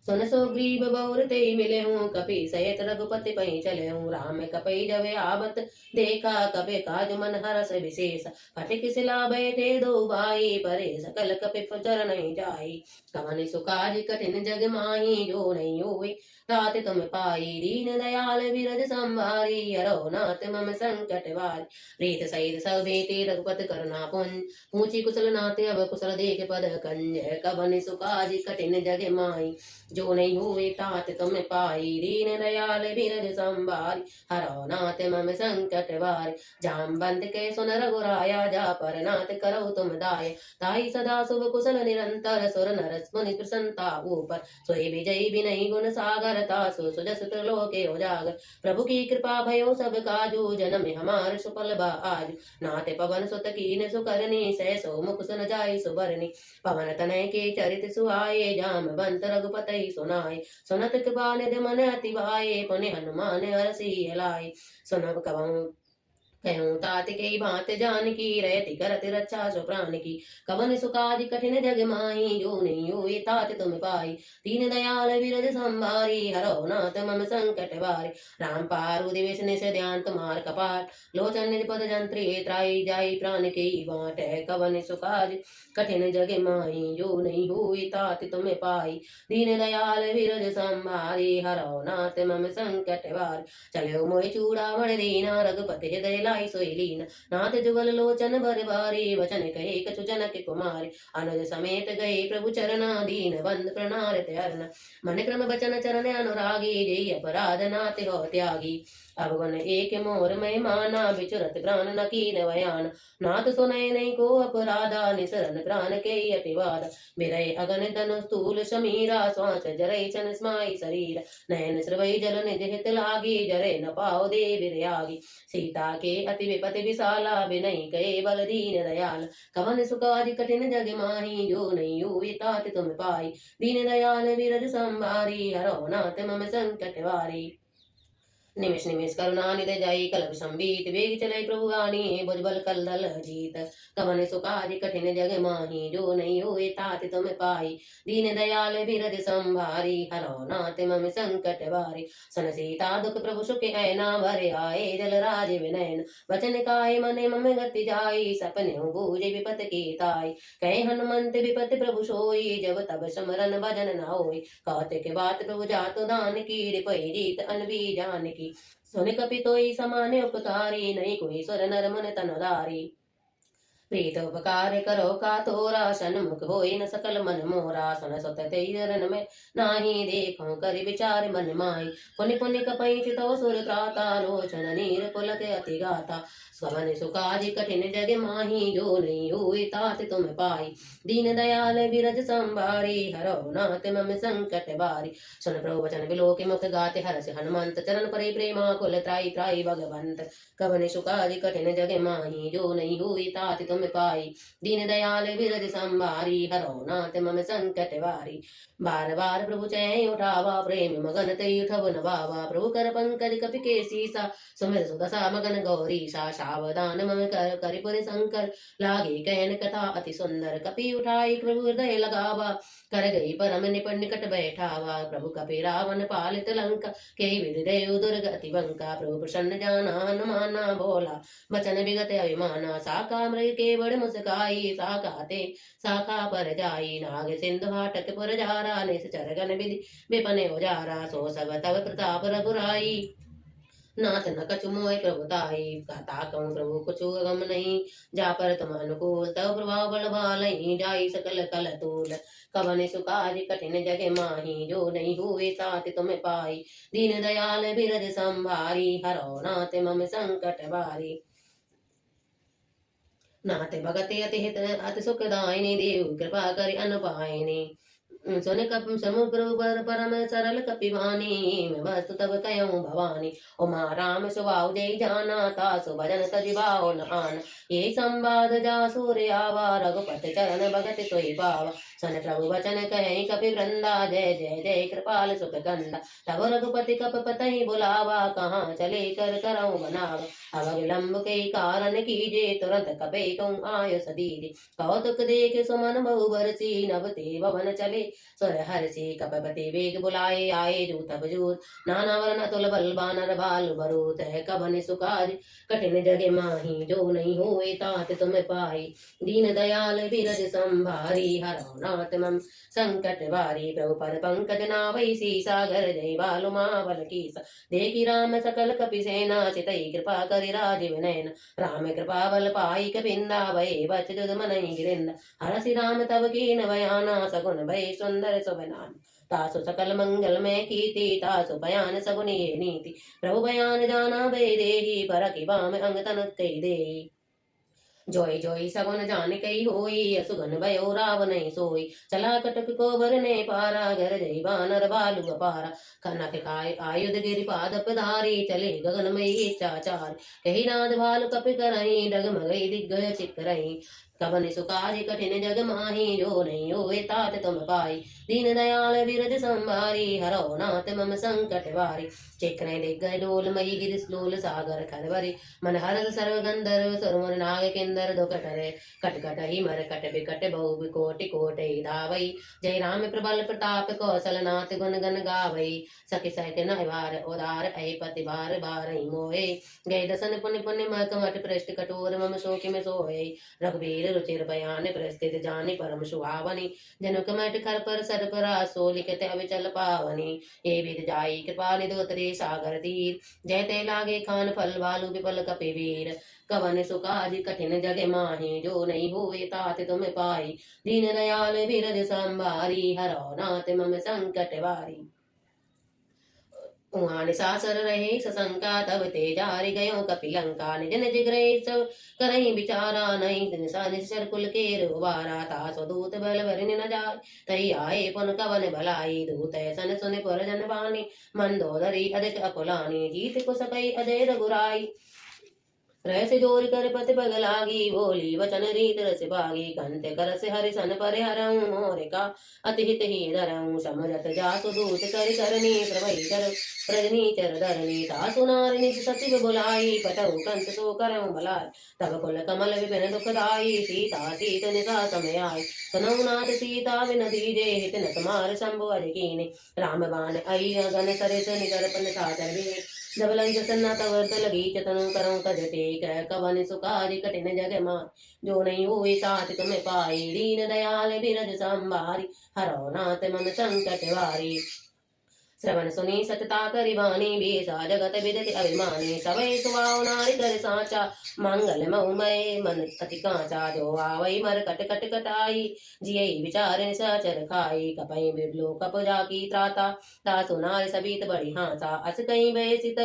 सुन सुग्रीव बौर ते मिले हूँ कपि सहित रघुपति पै चले हूँ राम कपि जवे आवत देखा कपि काज मन हरस विशेष फटिक सिला बैठे दो भाई परे सकल कपि चर नहीं जाई कवन सुकाज कठिन जग माही जो नहीं हुए तात तुम पाई दीन दयाल बिरज संभारी हरो नाथ मम संकट वारी प्रीत सहित सब बेटे रघुपत करुणा पुंज पूछी कुशल नाथ अब कुशल देख पद कंज कवन सुकाज कठिन जग माही जो नहीं हुए तात तुम पाई दीन दयाल बिरज संभारी हरो नाथ मम संकट वारी जामवंत के सुन रघुराया जा पर नाथ करो तुम दाय ताई सदा शुभ कुशल निरंतर सुर नर मुनि प्रसन्नता ऊपर सोई विजय विनय गुण सागर तासु सुजस त्रिलोके उजागर प्रभु की कृपा भयो सब काजू जन्म हमार सुफल आज नाथ पवन सुत कीन सुकरनी सहसो मुख सुन जाय सुबरनी पवन तनय के चरित सुहाये जामवंत रघुपति सुनाय सुनत कृपा निधि मन अति भाये पुनि हनुमान हरषि लाय सुनब कबहूँ कहूँ तात के भांत जान की रहती करत रक्षा सो प्राण की कवन सुकाज कठिन जग माही जो नहीं हुए तात तुम पाई दीन दयाल बिरज संभारी हरो नाथ मम संकट वारी राम पारु दिवस निश ध्यान तुम्हार कपाट लोचन निज पद जंत्री त्राई जाई प्राण के बाट कवन सुकाज कठिन जग माही जो नहीं हुए तात तुम पाई दीन दयाल बिरज संभारी हरो नाथ मम संकट वारी चलो मोहि चूड़ामणि दीना रघुपति हृदय लाई सोई लीन नाथ जुगल लोचन भर बारी वचन कहे कछु जनक कुमारी अनुज समेत गए प्रभु चरना दीन बंद प्रणारत हरन मन क्रम बचन चरण अनुरागी जय अपराध नाथ हो त्यागी अवगुण एक मोर मैं माना विचुरत प्राण न कीन वयान नाथ सुनय नहीं को अपराधा निसरन प्राण के अतिवाद बिरय अगन धनु स्थूल शमीरा श्वास जरय सन स्माई शरीर नयन श्रवई जल निज हित लागी जरे न पाओ देव त्यागी सीता के अति विपति विशाला विनय कहे बल दीन दयाल कवन सुकाज कठिन जग माही जो नहीं हुए तात तुम पाई दीन दयाल बिरज संभारी हरो नाथ मम संकट वारी निमिष निमिष करुणा निधि जाई कलप संबीत वेग चले प्रभु गानी भुजबल कल दल जीत कवन सुकाज कठिन जग माही जो नहीं हुए तात तुम पाई दीन दयाल बिरज संभारी हरो नाथ मम संकट वारी सन सीता दुख प्रभु सुख ऐना भरे आए जल राज विनयन वचन काय मन मम गति जाई सपने बूझ विपत की ताई कहे हनुमंत विपत प्रभु सोई जब तब समरन भजन न होई कौतिक बात प्रभु जातु दान की रिपई जीत अनबी जान की सुन कपितोई समान उपकारी नहीं कोई सुर नर मन तनदारी प्रीत उपकार करो का तोरा सन्मुख होई न सकल मन मोरा सन सुत तेरन में नाही देखो कर विचार मन माई पुनि पुनि कपई चितो सुर त्राता लोचन नीर पुलक अति गाता स्वमन सुकाज कठिन जग माही जो नहीं हुई तात तुम पाई दीन दयाल बिरज संभारी हरो नाथ मम संकट बारी सुन प्रभु वचन बिलो के मुख गाते हरस हनुमंत चरण परे प्रेमा कुल त्राई त्राई भगवंत कवन सुकाज कठिन जग माही जो नहीं हुई तात तुम तुम पाई। दीन दयाल बिरज संभारी हरो नाथ मम संकट वारी। बार बार प्रभु चै उठावा प्रेम मगन तई उठब नवावा। प्रभु कर पंकज कपि के सीसा सुमिर सुदशा मगन गौरी सा। सावधान मम कर करिपुर शंकर लागे कहन कथा अति सुंदर। कपि उठाई प्रभु हृदय लगावा कर गई परम निकट बैठावा। प्रभु कपि रावण पालित लंका के विधि देव दुर्ग अति बंका। प्रभु प्रसन्न जाना हनुमाना बोला बचन विगत अभिमाना। साका मृग के बड़ मुस्काई साकाते शाखा पर जाई। नाग सिंधु हाटक पर जारा निश्चर गण विधि विपने उजारा। सो सब तव प्रताप रघुराई नाथ न कछु मोय प्रभुताई। कहता कहूँ प्रभु कुछ गम नहीं जा पर तुम अनुकूल। तव प्रभाव बल भालई जाई सकल कल तूल। कवन सुकाज कठिन जग माही जो नहीं हुए तात तुम पाई। दीन दयाल बिरज संभारी हरो नाथ मम संकट बारी। नाथ भगत अति हित अति सुखदायिनी देव कृपा करि अनुपायिनी। सुन कप समुद्र पर परम सरल कपिवानी। मैं वस्तु तब कयूं भवानी। उमा राम सुभाव जय जाना तासु भजन तजिबाओ न आन। ये संवाद जा सूर्य आवा रघुपति चरण भगत सोई पावा। सन प्रभु वचन कहे कपि वृंदा जय जय जय कृपाल सुख कंदा। तब रघुपति कप पतहि बुलावा कहाँ चले कर करऊं बनावा। अब विलंब के कारण कीजे तुरंत कपे कहूँ आय सदीरे। कौतुक देख सुमन बहु बरसी नभ ते भवन चले सुर हर्षि। कपपति वेग बुलाए आए जूत बजूत नाना वरण अतुल बल बानर भालु बरूत। है कवन सुकाज कठिन जग माही जो नहीं हुए तात तुम पाई। दीन दयाल बिरज संभारी हरो नाथ मम संकट वारी। प्रभु पद पंकज नावै सागर जय बालु मावल कीसा। देखी राम सकल कपि सेना चितई कृपा करि राजीव नयन। राम कृपा बल पाई कपिंदा भय बच जुद मनहि गिरिंदा। हरसि राम तब कीन बयाना सगुन भय सुंदर सुबनान। तासु सकल मंगल में कीर्ति तासु बयान सगुन ये नीति। प्रभु बयान जाना भय देहि परखि बाम अंग तन कई देहि। जोई जोई सगुन जान कई होई असुगन भयो रावण सोई। चला कटक को भरने पारा घर जय बानर भालु अपारा। कनक काय आयुध गिरि पाद पधारी चले गगन में चाचार। कही नाद भालु कपि करई डगमगई दिग्गज चिकरई। कवन सुकाज कठिन जग माही जो नहीं होए तात तुम पाई। दीन दयाल बिरज संभारी हरो नाथ मम संकट वारी। चिक्रय दिग्गज डोल मई गिरि स्लोल सागर खरवरी। मन हर सर्व गंधर्व सुरमुर नाग किंदर दुकटरे। कटकट ही मर कट बिकट बहु बिकोटि कोटि धावई। जय राम प्रबल प्रताप कौशल नाथ गुण गण गावई। सखि सहित नयवार उदार ऐ पति बार बार मोए। गय दसन पुण्य पुण्य मकमट पृष्ठ कठोर मम शोक में सोए। रघुवीर रुचिर बयान प्रस्थित जानि परम सुहावनी। जनुक मट खर पर सर पर आसो लिखत अविचल पावनी। ये विद जाई कृपा निधोतरे सागर तीर। जय ते लागे खान फल भालु विपल कपि वीर। कवन सुकाज कठिन जग माही जो नहीं हुए तात तुम पाई। दीन दयाल बिरज संभारी हरो नाथ मम संकट वारी। उहाँ निशाचर रहे सशंका तब ते जारि गयो कपिलंका। निज निज गृह सब करहि विचारा नहीं निशर कुल के रुवारा। तासो दूत बल भरिन न जाय तई आए पुन कवन भलाई। दूत सन सुन पुर जन बानी मंदोदरी अधिक अकुलानी। जीत कुसकई अजय रघुराई रहस्य जोर कर पति पग लागी। बोली वचन रीत रस भागी कंत कर से हरि सन पर हरऊं। मोरे का अति हित ही धरऊं समझत जासु दूत कर करनी प्रभई कर प्रजनी चर धरनी। तासु नार निज सचिव बुलाई पटऊ कंत सो करऊं भलाई। तब कुल कमल विपिन दुखदाई सीता सीत निशा समय आई। सुनऊ नाथ सीता विन दीजे हित न तुम्हार शंभु अरि कीने। राम बाण आई गगन सरिस निकर पन साचर भी। जब लंक सन्ना तवर्त लगी चतनु करऊं तज टेक। कवन सुकाज कठिन जग मार जो नहीं हुई तात तुम पाई। दीन दयाल बिरज संभारी हरो नाथ मम संकट वारी। श्रवण सुनी सतता करिवानी बेसा जगत विदति अभिमानी। सवै सुवाव नारी कर साचा मंगल मऊमय मन अति कांचा। जो आवई मर कट कट कटाई जियई विचार निशाचर खाई। कपई बिरलो कप जाकी त्राता तासु नारी सबीत बड़ी हासा। अस कहीं बैसित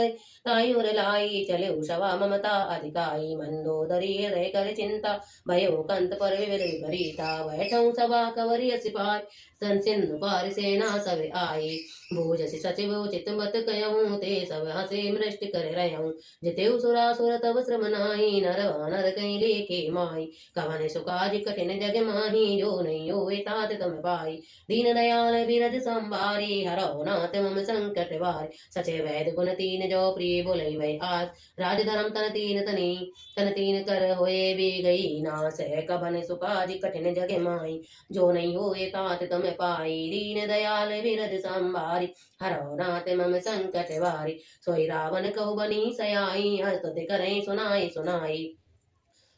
तायुर लाई चले उषवा ममता अधिकाई। मंदोदरी रह कर चिंता भयो कंत पर विविध विपरीता। बैठऊ सभा कवरिय सिपाही सन सिंधु पार सेना सब आई। भोज जैसे सचिव उचित मत कहूँ ते सब हंसे मृष्ट कर रहूँ जिते सुरासुर तब श्रम नाई नर वानर कहीं लेके माई कवन सुकाज कठिन जग माही जो नहीं होए तात तुम पाई दीन दयाल बिरज संभारी हरो नाथ मम संकट वार सचे वैद गुण तीन जो प्रिय बोले वै आज राज धर्म तन तीन कर होए भी गई नास है कवन सुकाज कठिन जग माई जो नहीं होए तात तुम पाई दीन दयाल बिरज संभारी हरो नाथ मम संकट वारी सोई रावण कहु बनी सयाई स्तुति करें सुनाई सुनाई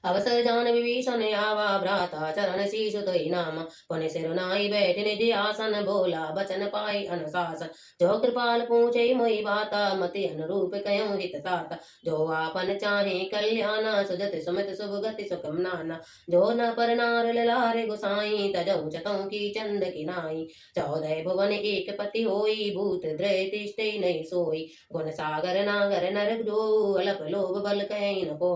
अवसर जान विभीषण आवा भ्राता चरण शीश तोई नाम पुनि सिरुनाई बैठ निज आसन बोला बचन पाई अनुशासन जो कृपाल पूछे मोई बाता मति अनुरूप कयो हित तात जो आपन चाहे कल्याण सुजत सुमित शुभ गति सुखम नाना जो न पर नार लारे गोसाई तजौ चतौ की चंद की नाई 14 भुवन एक पति होई भूत द्रय तिष्ठे नहीं सोई गुण सागर नागर नर जो अलप लोभ बल कहीं न को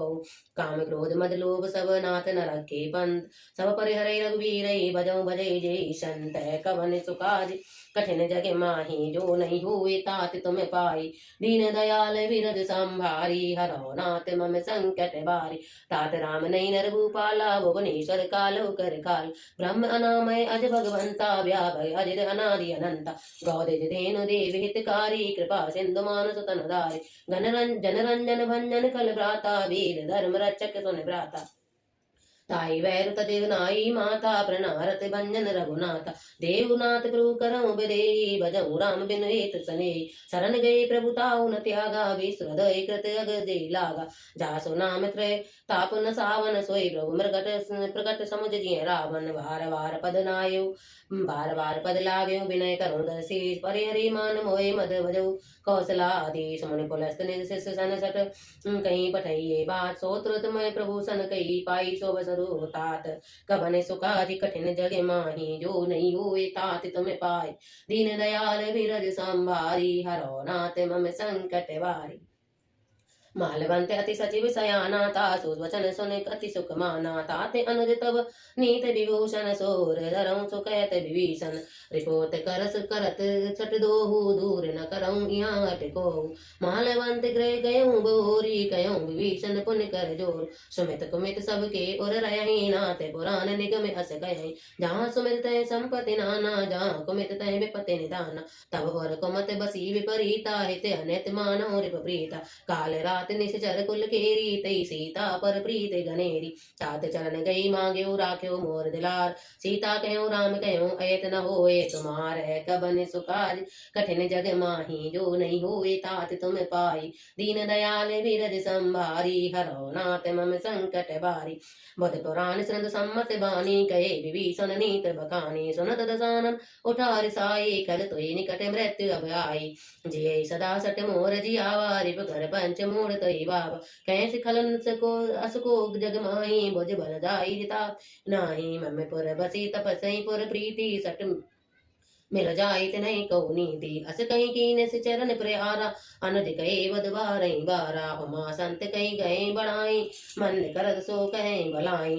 काम क्रोध मद लोभ सब नाथ न रखे पंत सब परिहरे रघुवीर भजौ भजै जय संत कवन सुकाज कठिन जग माही जो नहीं हुए तात तुम पाई दीन दयाल विरद संभारी हरो नाथ मम संकट बारी तात राम नहीं नर भूपाला भुवनेश्वर कालो कर काल ब्रह्म अनामय अज भगवंता व्याभय अजित अनादि अनंता गौदिज धेनु देव हितकारी कृपा सिंधु मानस तनधारी जन रंजन भंजन कल भ्राता वीर धर्म रक्षक सुन भ्राता ताई वैरुत देवनाई माता प्रणारत भंजन रघुनाथ देवनाथ प्रभु करऊ बिदेई भजऊ राम बिन हेत सने शरण गए प्रभु ताऊ न त्यागा विश्रदय कृत अग दे लागा जासु नाम त्रय ताप न सावन सोई प्रभु प्रकट समुझ जिय रावण वार वार पद नायु बार बार पद लाग्यो विनय करुण दशीष परिहरि मान मोहि मद भजऊ कौशलाधीश मुनि पुलस्त निज शिष्य सन सट कहीं पठइये बात सोत्रत मैं प्रभु सन कही पाई शोभ स्वरूप तात कवन सुखादि कठिन जग माही जो नहीं हुए तात तुम पाए दीन दयाल बिरज संभारी हरो नाथ मम संकट वारी मालवंत अति सचिव सयाना तासु वचन सुन अति सुख माना ताते अनुज तब नीत विभूषण सोर धरऊं सुकैत विभीषण रिपोत करस करत छट दोहु दूर न करऊं यहाँ अटको मालवंत गृह गयऊं बोरी कयऊं विभीषण पुन कर जोर सुमित कुमित सबके उर रही नाते पुराण निगम अस गयई जहाँ सुमित तय संपत्ति नाना जहाँ कुमित तय विपत्ति निदाना तब और कुमत बसी विपरीता हित अनित मानो रिपप्रीता काल रात निश्चर कुल केरी तई सीता पर प्रीत गनेरी तात चरण गई मांग्यो राख्यो मोर दिलार सीता कहो राम कहो ऐत न होए तुम्हार है कबन सुकाज कठिन जग माही जो नहीं हुए तात तुम पाई दीन दयाल बिरज संभारी हरो नाथ मम संकट बारी बुध पुराण सृंद सम्मत बानी कहे विभीषण नीत बखानी सुनत दसानन उठार साई कल तुई निकट मृत्यु अब आई जिये सदा सट मोर जियावा रिप घर पंच मोड़ तई बाबा कैसे खलन सको असको जग माही भुज बल जाई जिता नाही मम पुर बसी तपसई पुर प्रीति सट मिल जाइत नहीं कहु नीति अस कहीं कीन से चरण प्यारा अनुज कहे बद बारई बारा उमा संत कहीं गए बढ़ाई मन करत सो कहे भलाई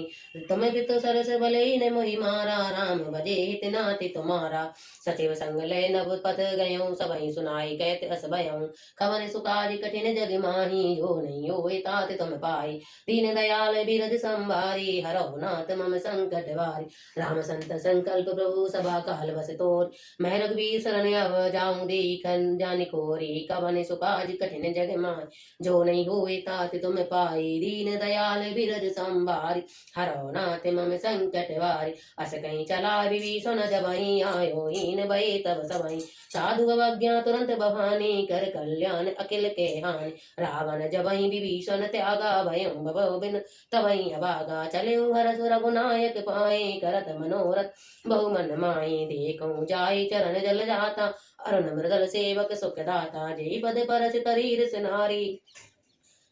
तुम भी तो सरस भले न मोहि मारा राम भजे हित नाति तुम्हारा सचिव संग ले नभ पथ गयो सबई सुनाई कहते अस भयऊ खवन सुकाज कठिन जग माही जो नहीं होए तात तुम पाई दीन दयाल बिरज संभारी हरो नाथ मम संकट वारी राम संत संकल्प प्रभु सभा काल बस तोर मैं रघुवीर शरण अब जाऊं देखन जान कोरी कवन सुकाज कठिन जग मान जो नहीं हुए तात तुम पाई दीन दयाल बिरज संभारी हरो नाथ मम संकट वारी अस कहीं चला विभीषण जबहि आयो हीन भय तब सबहि साधु अवज्ञा तुरंत बहानी कर कल्याण अखिल के हानि रावण जबहि विभीषण त्यागा भयं भव बिन तबहि अभागा चले हरस रघुनायक पाए करत मनोरथ बहुमन माई देखूं जाय चरण जल जाता अरुण मृदल सेवक सुखदाता जय पद परस तरीर सिनारी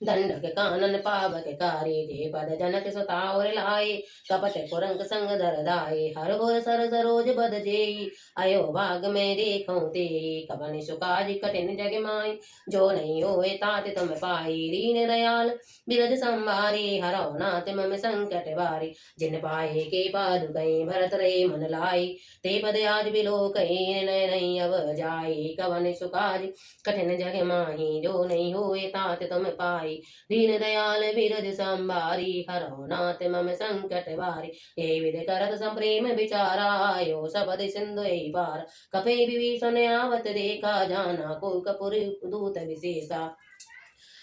दंडक कानन पावक कारी जे पद जनक सुता और लाए कपट कुरंक संग दर दाए हर और सर सरोज बद जेई अयो भाग में देखो ते कबन सुकाज कठिन जग माई जो नहीं होए तात तुम पाई दीन दयाल बिरज संवारी हरो नाथ मम संकट वारी जिन पाए के पादु गई भरत रे मन लाई ते पद आज बिलो कहीं नय नहीं अव जाई कवन सुकाज कठिन जग माही जो नहीं होए तात तुम पाई दीन दयाल बिरज संभारी हरो नाथ मम संकट वारी ये विध करत संप्रेम विचारा आयो सबद सिंधु पार कपे विभीषण आवत देखा जाना को कपूर दूत विशेषा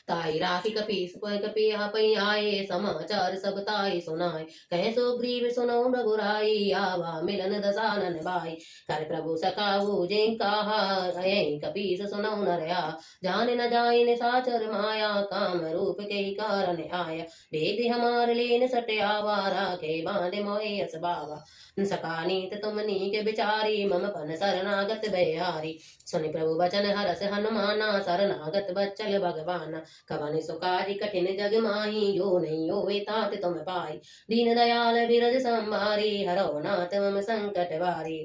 ताई राखी कपीस कपी पई आए समाचार सब ताई सुनाए कहे सुग्रीव सुनो रघुराई आवा मिलन दसानन बाई कर प्रभु सखाऊ जे कहा कपीस सुनो नरया जान न जाय निशाचर माया काम रूप के कारण आया वेद हमार लेन सट आवारा के बांधे मोहे अस बावा सका नीत तुम नीक बिचारी मम पन शरणागत बिहारी सुनि प्रभु वचन हरस हनुमाना शरणागत बच्चल भगवाना कवन सुकारी कठिन जग माही जो नहीं होए तात तुम पाई दीन दयाल बिरज संभारी हरो नाथ मम संकट वारी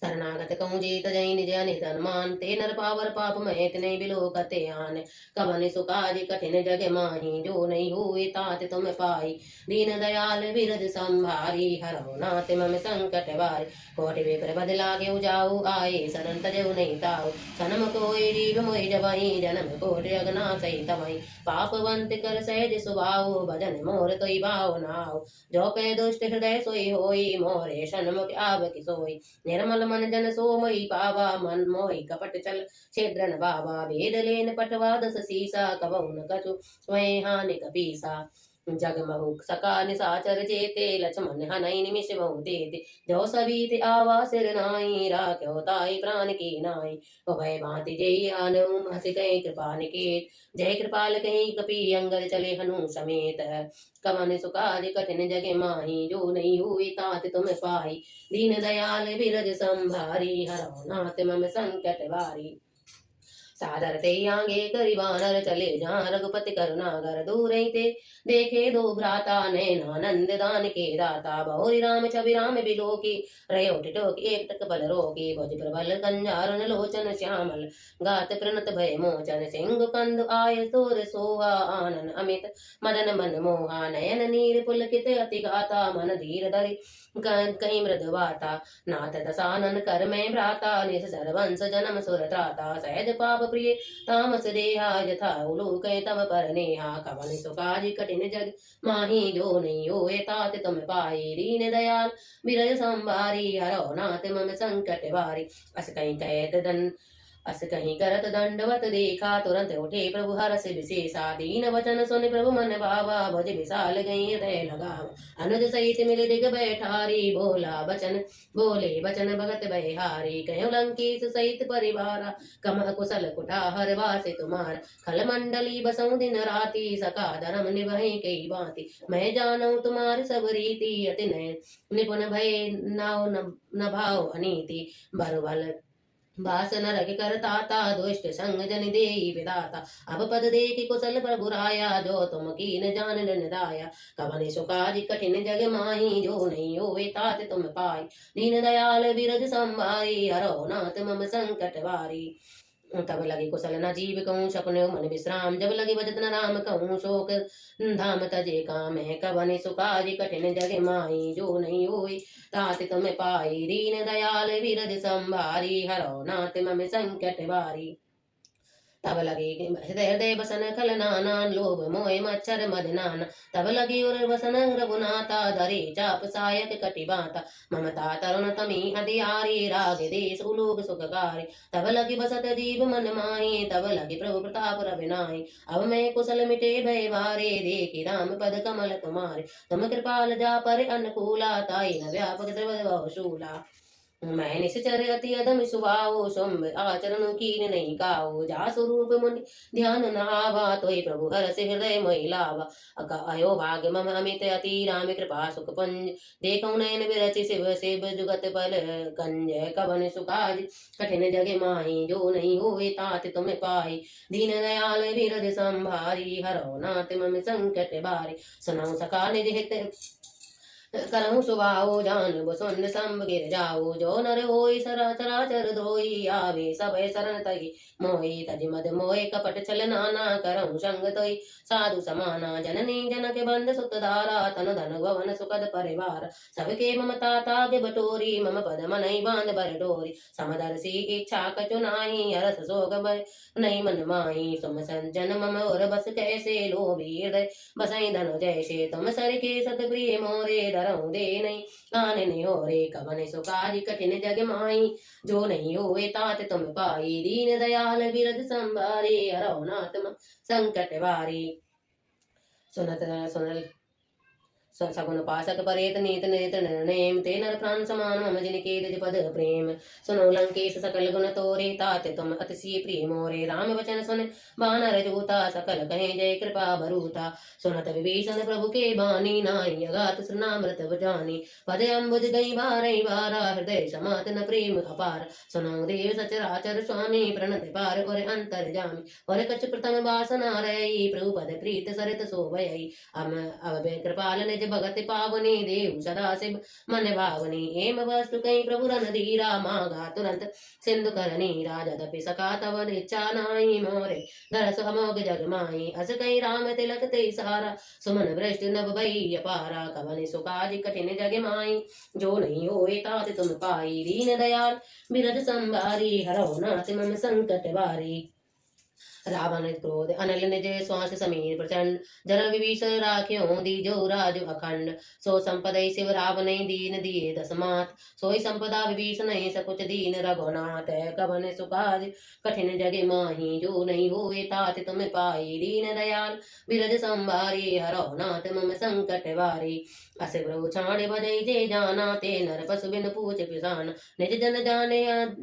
शरणागत कहूँ जीत जय निज अनित हनुमान ते नर पावर पाप महेत नहीं बिलो कते आन कवन सुकाज कठिन जग माही जो नहीं हुए तात तुम पाई दीन दयाल बिरज संभारी हरो नाथ मम संकट वारी कोटि विप्र बद लागे जाऊ आए शरण तजऊ नहीं ताऊ सनम कोई जीव मोहि जबहि जन्म कोटि अगना सही तमहि पापवंत कर सहज सुभाऊ भजन मोर तोई भाव नाव जो पे दुष्ट हृदय सोई होई मोरे सन्मुख आव कि सोई निर्मल मन जन सोमयी पावा मन मोहि कपट चल छेद्रन बाबा भेद लेन पटवा दस सीसा कबहु न कछु स्वयं हानि कपीसा जग महु सका निसाचर जेते लक्ष्मण हनई निमिष महु देते जो सबीत आवा सिर नाई राख्यो ताई प्राण की नाई भय भांति जय आनु हस कहीं कृपा निकेत जय कृपाल कहीं कपि अंगद चले हनु समेत कवन सुकाज कठिन जग माही जो नहीं हुई तात तुम पाई दीन दयाल बिरज संभारी हरो नाथ मम संकट वारी सादर ते आगे करी बानर चले जहाँ रघुपति करुणागर दूर ते देखे दो भ्राता नैनानंद दान के दाता बहुरी राम छवि राम बिलो की रयो टिटोक एक टक बल रोगी भुज प्रबल कंजारुन लोचन श्यामल गात प्रणत भय मोचन सिंह कंद आय तोर सोहा आनन अमित मदन मन मोहा नयन नीर पुलकित अति गाता मन धीर धरि कहीं मृदवाता नाथ दसानन कर में भ्राता निस सर्वंस जन्म सुर त्राता सहज पाप प्रिय तामस देहा यथा उलूक तब पर नेहा कवन सुकाज कठिन जग माही जो नहीं होए तात तुम पाई दीन दयाल बिरज संभारी हरो नाथ मम संकट वारी अस कहीं कहत दन अस कहीं करत दंडवत देखा तुरंत उठे प्रभु हरस विशेषा दीन वचन सुन प्रभु मन भावा भज विशाल गई हृदय लगावा अनुज सहित मिल दिग बैठारी बोले बचन भगत बहारी कहो लंकेश सहित परिवारा कम कुशल कुटा हर वासे तुम्हारा खल मंडली बसऊ दिन राती सका धर्म निभई कई बाती मैं जानू तुम्हारी सब रीति अति निपुण भय नाव न भाव अनीति बरबल भाषण रख कर ताता दुष्ट संग जन देई विदाता अब पद देखी कुशल प्रभुराया जो तुम कीन जान निदाया कवन सुकाज कठिन जग माही जो नहीं होए तात तुम पाई दीन दयाल बिरज संभारी हरो नाथ मम संकट वारी तब लगे कुशल न जीव कहूँ सपने मन विश्राम जब लगे बजत न राम कहूँ शोक धाम तजे काम है कवन सुकाज कठिन जग माही जो नहीं हुई तात तुम पाई दीन दयाल बिरज संभारी हरो नाथ मम संकट वारी तब लगे हृदय बसन खल नाना लोभ मोह मच्छर मदनाना तब लगी उर बसन रघुनाथा धरे चाप सायक कटि बाता ममता तरुण तमी अधियारी राग देश उलोक सुखकारी तब लगी बसत जीव मन माही तब लगी प्रभु प्रताप रविनाई अब मैं कुशल मिटे भय वारे देखी राम पद कमल तुम्हारे तुम कृपाल जा पर अनुकूला ताई न व्यापक द्रवशूला मैं निश्चर अति अधम स्वभाव शुंभ आचरण कीन नहीं काऊ जा स्वरूप मुनि ध्यान न आवा तोय प्रभु हरस हृदय मोहि लावा अयो भाग्य मम अमित अति राम कृपा सुख पुंज देखो नयन विरचि शिव शिव जुगत पल कंज कवन सुकाज कठिन जग माही जो नहीं होए तात तुम पाई दीन दयाल विरज संभारी हरो नाथ मम संकट बारी सुनाऊ सका निज हित करहु सुभाओ जान बसुंद संभ गिर जाओ जो नर होई सरा चराचर धोई आवे सब शरण तई मोहि तज मद मोहि कपट छल नाना करहु संग तोई साधु समाना जननी जनक बंद सुत धारा तन धन भवन सुखद परिवार सबके ममता ताग बटोरी मम पद मनई बांध बर डोरी समदर्शी इच्छा कछु नाही हरस सोग भय नहीं मन माही सुम संजन मम और बस कैसे लोभी हृदय बसई धनु जैसे तुम सर के सत प्रिय मोरे धरऊ दे नहीं आने नहीं हो रे कवन सुकारी कठिन जग माई जो नहीं होए तात तुम पाई दीन दयाल बिरद संभारे हरौ नाथ संकट वारी सुनत सुनल सगुन पाशक परेत नीत नेत निर्णेम ते नर प्राण समान मम जिनके निज पद प्रेम सुनो लंकेश सकल गुण तोरे तात तुम अतिशय प्रिय मोरे राम वचन सुन बानर जूता सकल कहे जय कृपा भरूता सुनत विभीषण प्रभु के बानी नाई अगात सुनामृत जानी पद अम्बुज गई बारई बारा हृदय समात न प्रेम अपार सुनो देव सचराचर स्वामी प्रणत पार और अंतर जामी और कछ प्रथम वासना रही प्रभु पद प्रीत सरित सोभयई अब कृपाल निज भगत पावनी देव सदा शिव मन भावनी एम वस्तु कई प्रभु रन धीरा मागा तुरंत सिंधु करनी राजदपि सका तव निचा नाई मोरे दरस अमोघ जग माई अस कई राम तिलक ते सारा सुमन वृष्टि नभ भई अपारा कवन सुकाज कठिन जग माई जो नहीं होए तात तुम पाई दीन दयाल बिरद संभारी हरौ नाथ मम संकट बारी रावण क्रोध अनल निज श्वास समीर प्रचंड जन विभीषण राख्यो दीजो राज अखंड सो संपदई शिव रावण दीन दिए दसमात सोई संपदा विभीषण सकुच दीन रघुनाथ कवन सुकाज कठिन जग माही जो नहीं होए तात तुम पाई दीन दयाल बिरज संभारी हरौ नाथ मम संकट वारी अस ब्रह्म छाड़ बजई जे जाना ते नर पशु बिन पूछ पिसान निज जन जाने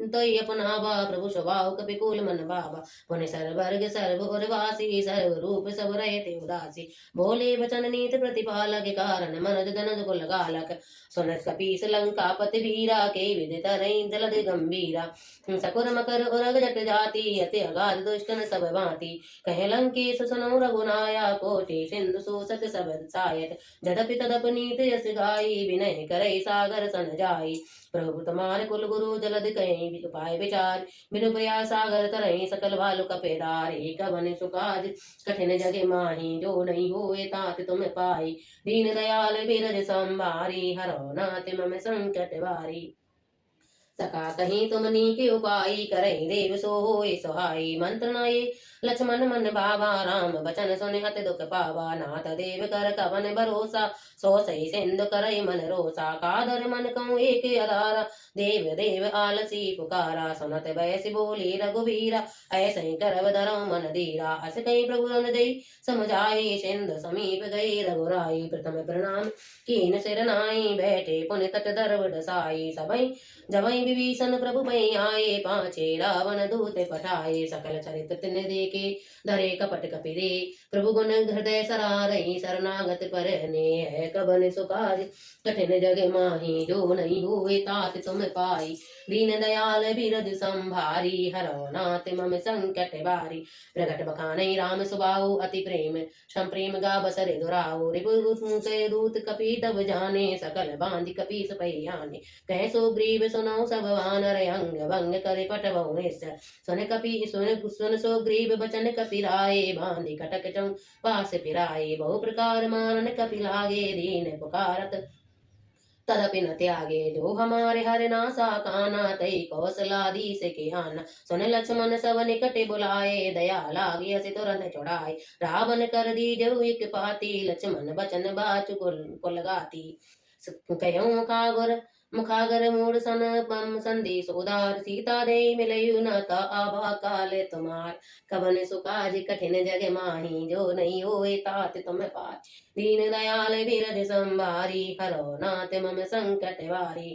तो अपनावा प्रभु स्वभाव कपिकुल मन बाबा पुण्य सर्वर्ग सर्व उर्वासी सर्व रूप सब रहते उदासी बोले वचन नीत प्रतिपालक कारण मनज धनज कुल गालक सुनत कपीस लंका पति वीरा के विदित रही जलद गंभीरा सकुर मकर उरग जट जाति अति अगाध दुष्टन सब भांति कह लंकेश सुनो रघुनाया कोटि सिंधु सूसत सब सायत जदपि तदप नीत यस गाई विनय करई सागर सन जाई प्रभु तुम्हारे कुल गुरु जलद कहीं उपाय विचार बिनु प्रयास सागर तरई सकल भालु कपेदारी कवन सुकाज कठिन जग माही जो नहीं होए तात तुम पाई दीन दयाल बिरज संभारी हरौ नाथ मम संकट वारी सका कहीं तुमनी के उपाय करे देव सो होए सहाय मंत्र नाये लक्ष्मण मन बाबा राम बचन सुन हत दुख पावा नाथ देव कर कवन भरोसा सो सही सिंधु करई मन रोसा कादर मन कहूँ एक अदारा देव देव आलसी पुकारा सुनत बैसी बोली रघुबीरा ऐसे ही करव धरो मन धीरा अस कई प्रभु रन दई समझाई सिंधु समीप गई रघुराई प्रथम प्रणाम कीन सिर नाई बैठे पुन तट दरव डसाई सबई जबई विभीषण प्रभु पै आए पाछे रावण दूत पठाए सकल चरित तिन देखे धरे कपट कपिरे प्रभु गुण हृदय सरारई शरणागत पर ने कबन सुकाज कठिन जग माही जो नहीं हुए तात तुम पाई दीन दयाल बिरद संभारी हरौ नाथ मम संकट बारी प्रगट बखानई राम सुबाहु अति प्रेम संप्रेम गा बसरे दुराऊ रिपुदूत कपि तब जाने सकल बांधि कपीस पहियाने कह सो ग्रीव सुनो सब वानर अंग भंग करे पटवौ निश्चय सुन कपि सुन सो ग्रीव बचन कपि राय बांधि कटक चौ पास फिराए बहु प्रकार मारन कपि लागे दीन पुकारत तदपि न त्यागे जो हमारे हर नासा काना तई कौशलाधीश के आना सुन लक्ष्मण सब निकट बुलाए दया लागे अस तुरंत चढ़ाए रावण कर दी जो एक पाती लक्ष्मण बचन बाचु कुल गाती कहो कागुर मुखागर मूड सन पम संदेश उदार सीता दे मिलयु न ता आभा काल तुम्हार कवन सुकाज कठिन जग माही जो नहीं होए तात तुम पार दीन दयाल बिरज संभारी हरो नाथ मम संकट वारी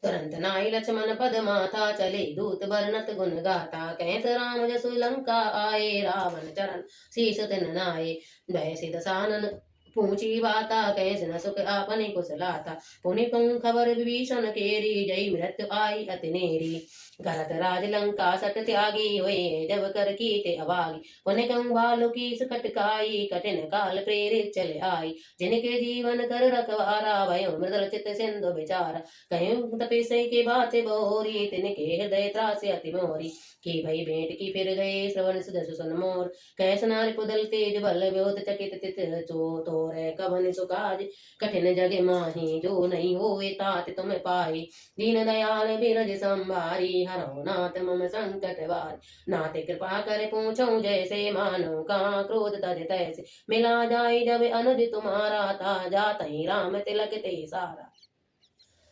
तुरंत नाई लक्ष्मण पद माथा चले दूत बरनत गुण गाथा कहत राम जसु लंका आए रावण चरण शीस तिन नाये जय सिद सानन पूछी बाता कैस न सुख आपने कुशलाता पुनि कहूँ खबर विभीषण केरी जय मृत्यु आई अति नेरी करत राज लंका सट त्यागी हुए जब कर कीते अभागी पुनि कहूँ भालु की कटकाई कठिन काल प्रेरित चले आई जिनके जीवन कर रखवारा भयो मृदल चित सिंधु विचारा कहूँ तपस्या के बात बोरी तिनके हृदय त्रासे अति मोरी की भई भेंट की फिर गए श्रवण सुदस सुन मोर कैस नारी पुदल तेज बल व्योत चकित चित चो तोरे कवन सुकाज कठिन जग माही जो नहीं होए तात तुम पाई दीन दयाल बिरज संभारी हरो नाथ मम संकट वार नाथ कृपा कर पूछो जैसे मानो कहाँ क्रोध तज तैसे मिला जाय जब अनुज तुम्हारा था जात ही राम तिलक ते सारा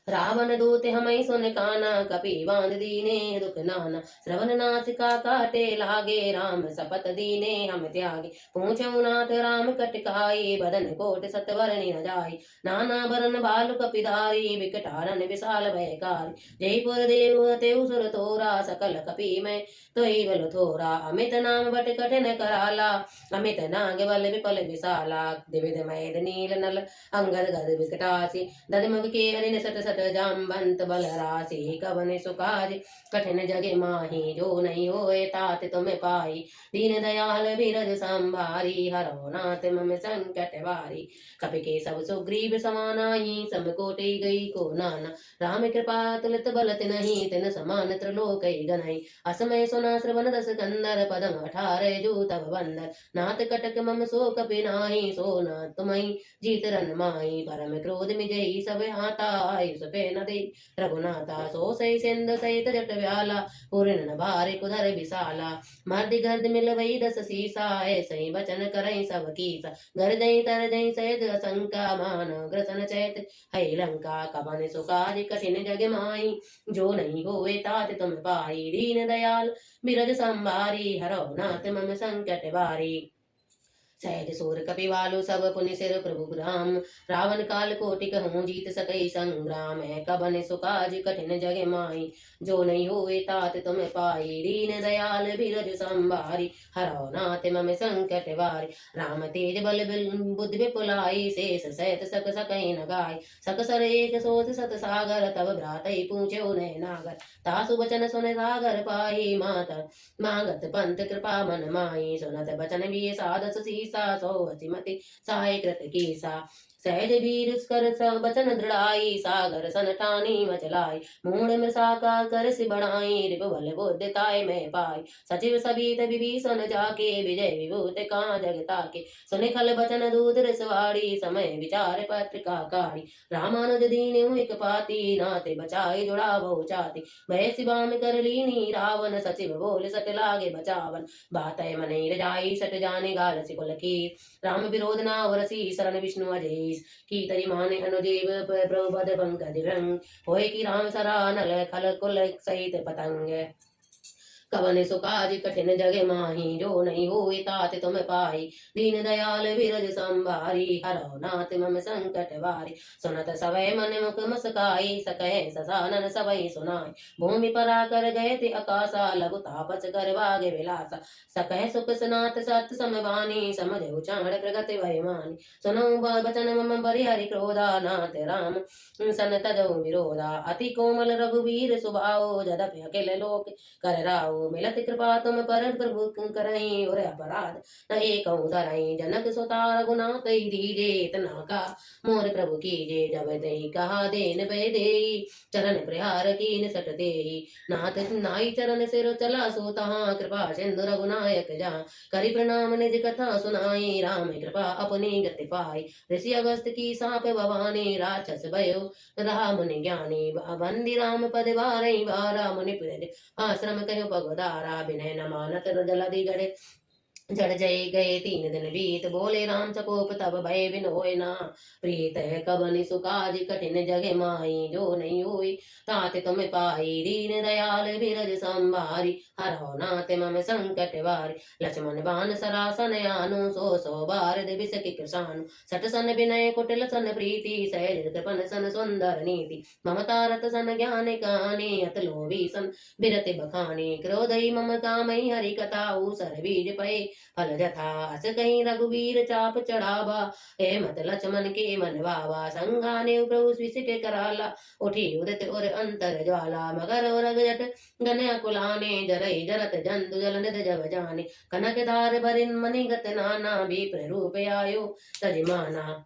रावण दूत हमें सुन काना कपि बांध दीने दुख नाना श्रवण नासिका काटे लागे राम सपत दीने हम त्यागे पूछऊ नाथ राम कटकाई बदन कोट सतवरणी न जाई नाना बरन बालु कपिधारी विकटारन विशाल भयकारी जयपुर देव तेउ सुर तोरा सकल कपि में तोई बल थोरा अमित नाम बट कठिन कराला अमित नाग बल विपल विशाला दिविध मैद नील नल अंगद गद विकटासी ददमग के हरिन सट सट जाम्बंत बल राशि कवन सुकाज कठिन जगे माही जो नहीं होए तात तुम पाई दीन दयाल बिरज संभारी हरो नाथ मम संकट वारी कपि के सब सुग्रीव समानाई सब कोटि गई को नाना राम कृपा तुलित बलत नहीं तिन समान त्रिलोक गनई असमय सुना श्रवण दस कंदर पदम 18 जो तब बंदर नाथ कटक मम सो कपि नाही सो नाथ तुम्हि जीत रन माई परम क्रोध मिजई सब हाथा आयुष पे न दे रघुनाथा सो सही सिंध सहित जट व्याला पूर्ण न भारे कुधर विशाला मर्दि गर्द मिल वही दस सीसा ऐसे बचन करई सब कीसा घर दई तर दई सहित शंका मान ग्रसन चैत है लंका कवन सुकाज कठिन जग माई जो नहीं होए तात तुम पाई दीन दयाल बिरज संभारी हरो नाथ मम संकट वारी सहज सूर कपिवालु सब पुनि सिर प्रभु राम रावण काल कोटि कहूँ जीत सकई संग्राम है कबन सुकाज कठिन जग माई जो नहीं हुए तात तुम पाई दीन दयाल बिरज संभारी हरो नाथ मम संकट वारी राम तेज बल बुद्धि विपुलाई शेष सहित सक सकई न गाय सक सर एक सोच सत सागर तब भ्रातई पूछो नय नागर तासु बचन सुन सागर पाई माता मांगत पंत कृपा मन माई सुनत बचन भी साधस सीसा सो असिमति साय कृत कीसा सहज वीर कर सब बचन दृढ़ाई सागर सन ठानी मचलाई मूड मृषाका कर सि बढ़ाई रिप बल बुद्धिताय में पाई सचिव सबीत विभीषण जाके विजय विभूत का जगता के सुनि खल बचन दूत रसवाड़ी समय विचार पत्रिका काढ़ी रामानुज दीन एक पाती नाते बचाई जुड़ा बहु चाती भय शिवा में कर लीनी रावण सचिव बोल सट लागे बचावन बात मन रजाई सट जाने गाल सिकुल की राम विरोध ना वरसी शरण विष्णु अजय की तरी माने अनुदेव प्रभु पद पंकज रंग होय की राम सरा नल खल कुल सहित पतंग कवन सुकाज कठिन जग माही जो नहीं हुई तात तुम पाई दीन दयाल बिरज संभारी हरो नाथ मम संकट वारी सुनत सवै मन मुख मस्काई सकह ससानन सवै सुनाई भूमि परा कर गए थे आकाशा लघु तापस कर वागे विलासा सकह सुख सनात सत समवानी समझ उचाण प्रगति वैमानी सुनो बचन मम परिहरि क्रोधा नाथ राम सन तजो विरोधा अति कोमल रघुवीर सुभाओ जदपि अकेले लोक कर राव मिलत कृपा तुम पर प्रभु करई और अपराध नहीं कहूँ धरई जनक सुता रघुनाथ दीजे इतना का मोर प्रभु कीजे जब दई कहा देन पे दे चरण प्रहार कीन सट दे नाथ नाई चरण सिर चला सो तहाँ कृपा सिंधु रघुनायक जा करि प्रणाम निज कथा सुनाई राम कृपा अपनी गति पाई ऋषि अगस्त की साप भवानी राक्षस भयो रहा मुनि ज्ञानी बंदी राम पद वारई वारा मुनि आश्रम कहो पगदारा विनय न मानत जलधि गढ़े जड़ जय गए 3 दिन बीत, बोले राम सकोप तब भय बिन होय ना। प्रीत है कबन सुकाज कठिन जग माई, जो नहीं हुई तात तुम पाई। दीन दयाल बिरज संभारी, हरौ नाथ मम संकट वारी। लक्ष्मण बान सरासन आनु, सो बार दिविस कि कृसानु। सट सन विनय कुटिल सन प्रीति, सहज कृपन सन सुंदर नीति। ममता रत सन ज्ञान कहानी, अत लोभी सन बिरति बखानी। क्रोधई मम कामई हरि कथाऊ, सर बीज पै फल जथा। अस कहीं रघुवीर चाप चढ़ावा, हे मत लक्ष्मण के मन भावा। संगाने प्रभु विष के कराला, उठी उदित और अंतर ज्वाला। मगर और जट गन कुलाने, जरई जरत जंतु जल निध जब जाने। कनक धार भरिन मणिगत नाना, विप्र रूप आयो तजमाना।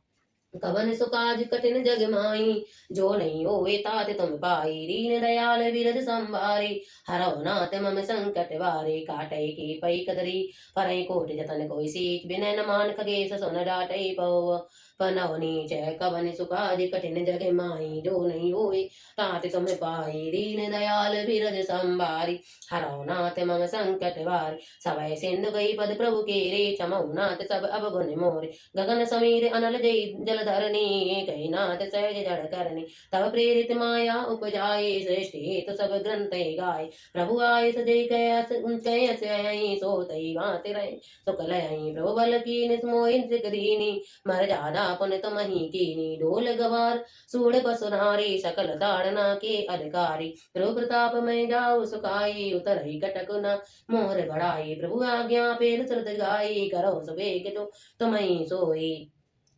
कवन सुकाज कठिन जग माही, जो नहीं होए तात तुम पाई। दीन दयाल बिरज संभारी, हरौ नाथ मम संकट वारे। काटै की पै कदरी परई कोट जतन कोई सीच, बिनय न मान खगेश सुन डाटै पव। पनौनी जय कवन सुकाज कठिन जग माही, जो नहीं होए तात तुम पाई। दीन दयाल बिरज संभारी, हरौ नाथ मम संकट वारे। सवै सिंधु गई पद प्रभु केरे, चमौ नाथ सब अवगुण मोरे। गगन समीर अनल जय जलधरणी, कही नाथ सहज जड़ करनी। तब प्रेरित माया उपजाए, सृष्टि तो सब ग्रंथ गाय। प्रभु आय सजय कयस आई, सो तई गात रहे सुख लय। प्रभु बल की मोहि दीनी, मर जादा पुन तुम ही कीनी। ढोल गवार सूढ़ पसुनारी, सकल ताड़ना के अधिकारी। प्रभु प्रताप में जाऊ सुखाई, उतर ही कटक न मोर बढ़ाई। प्रभु आज्ञा पेल श्रुत गाई, करो सुबेग जो तुम ही सोई।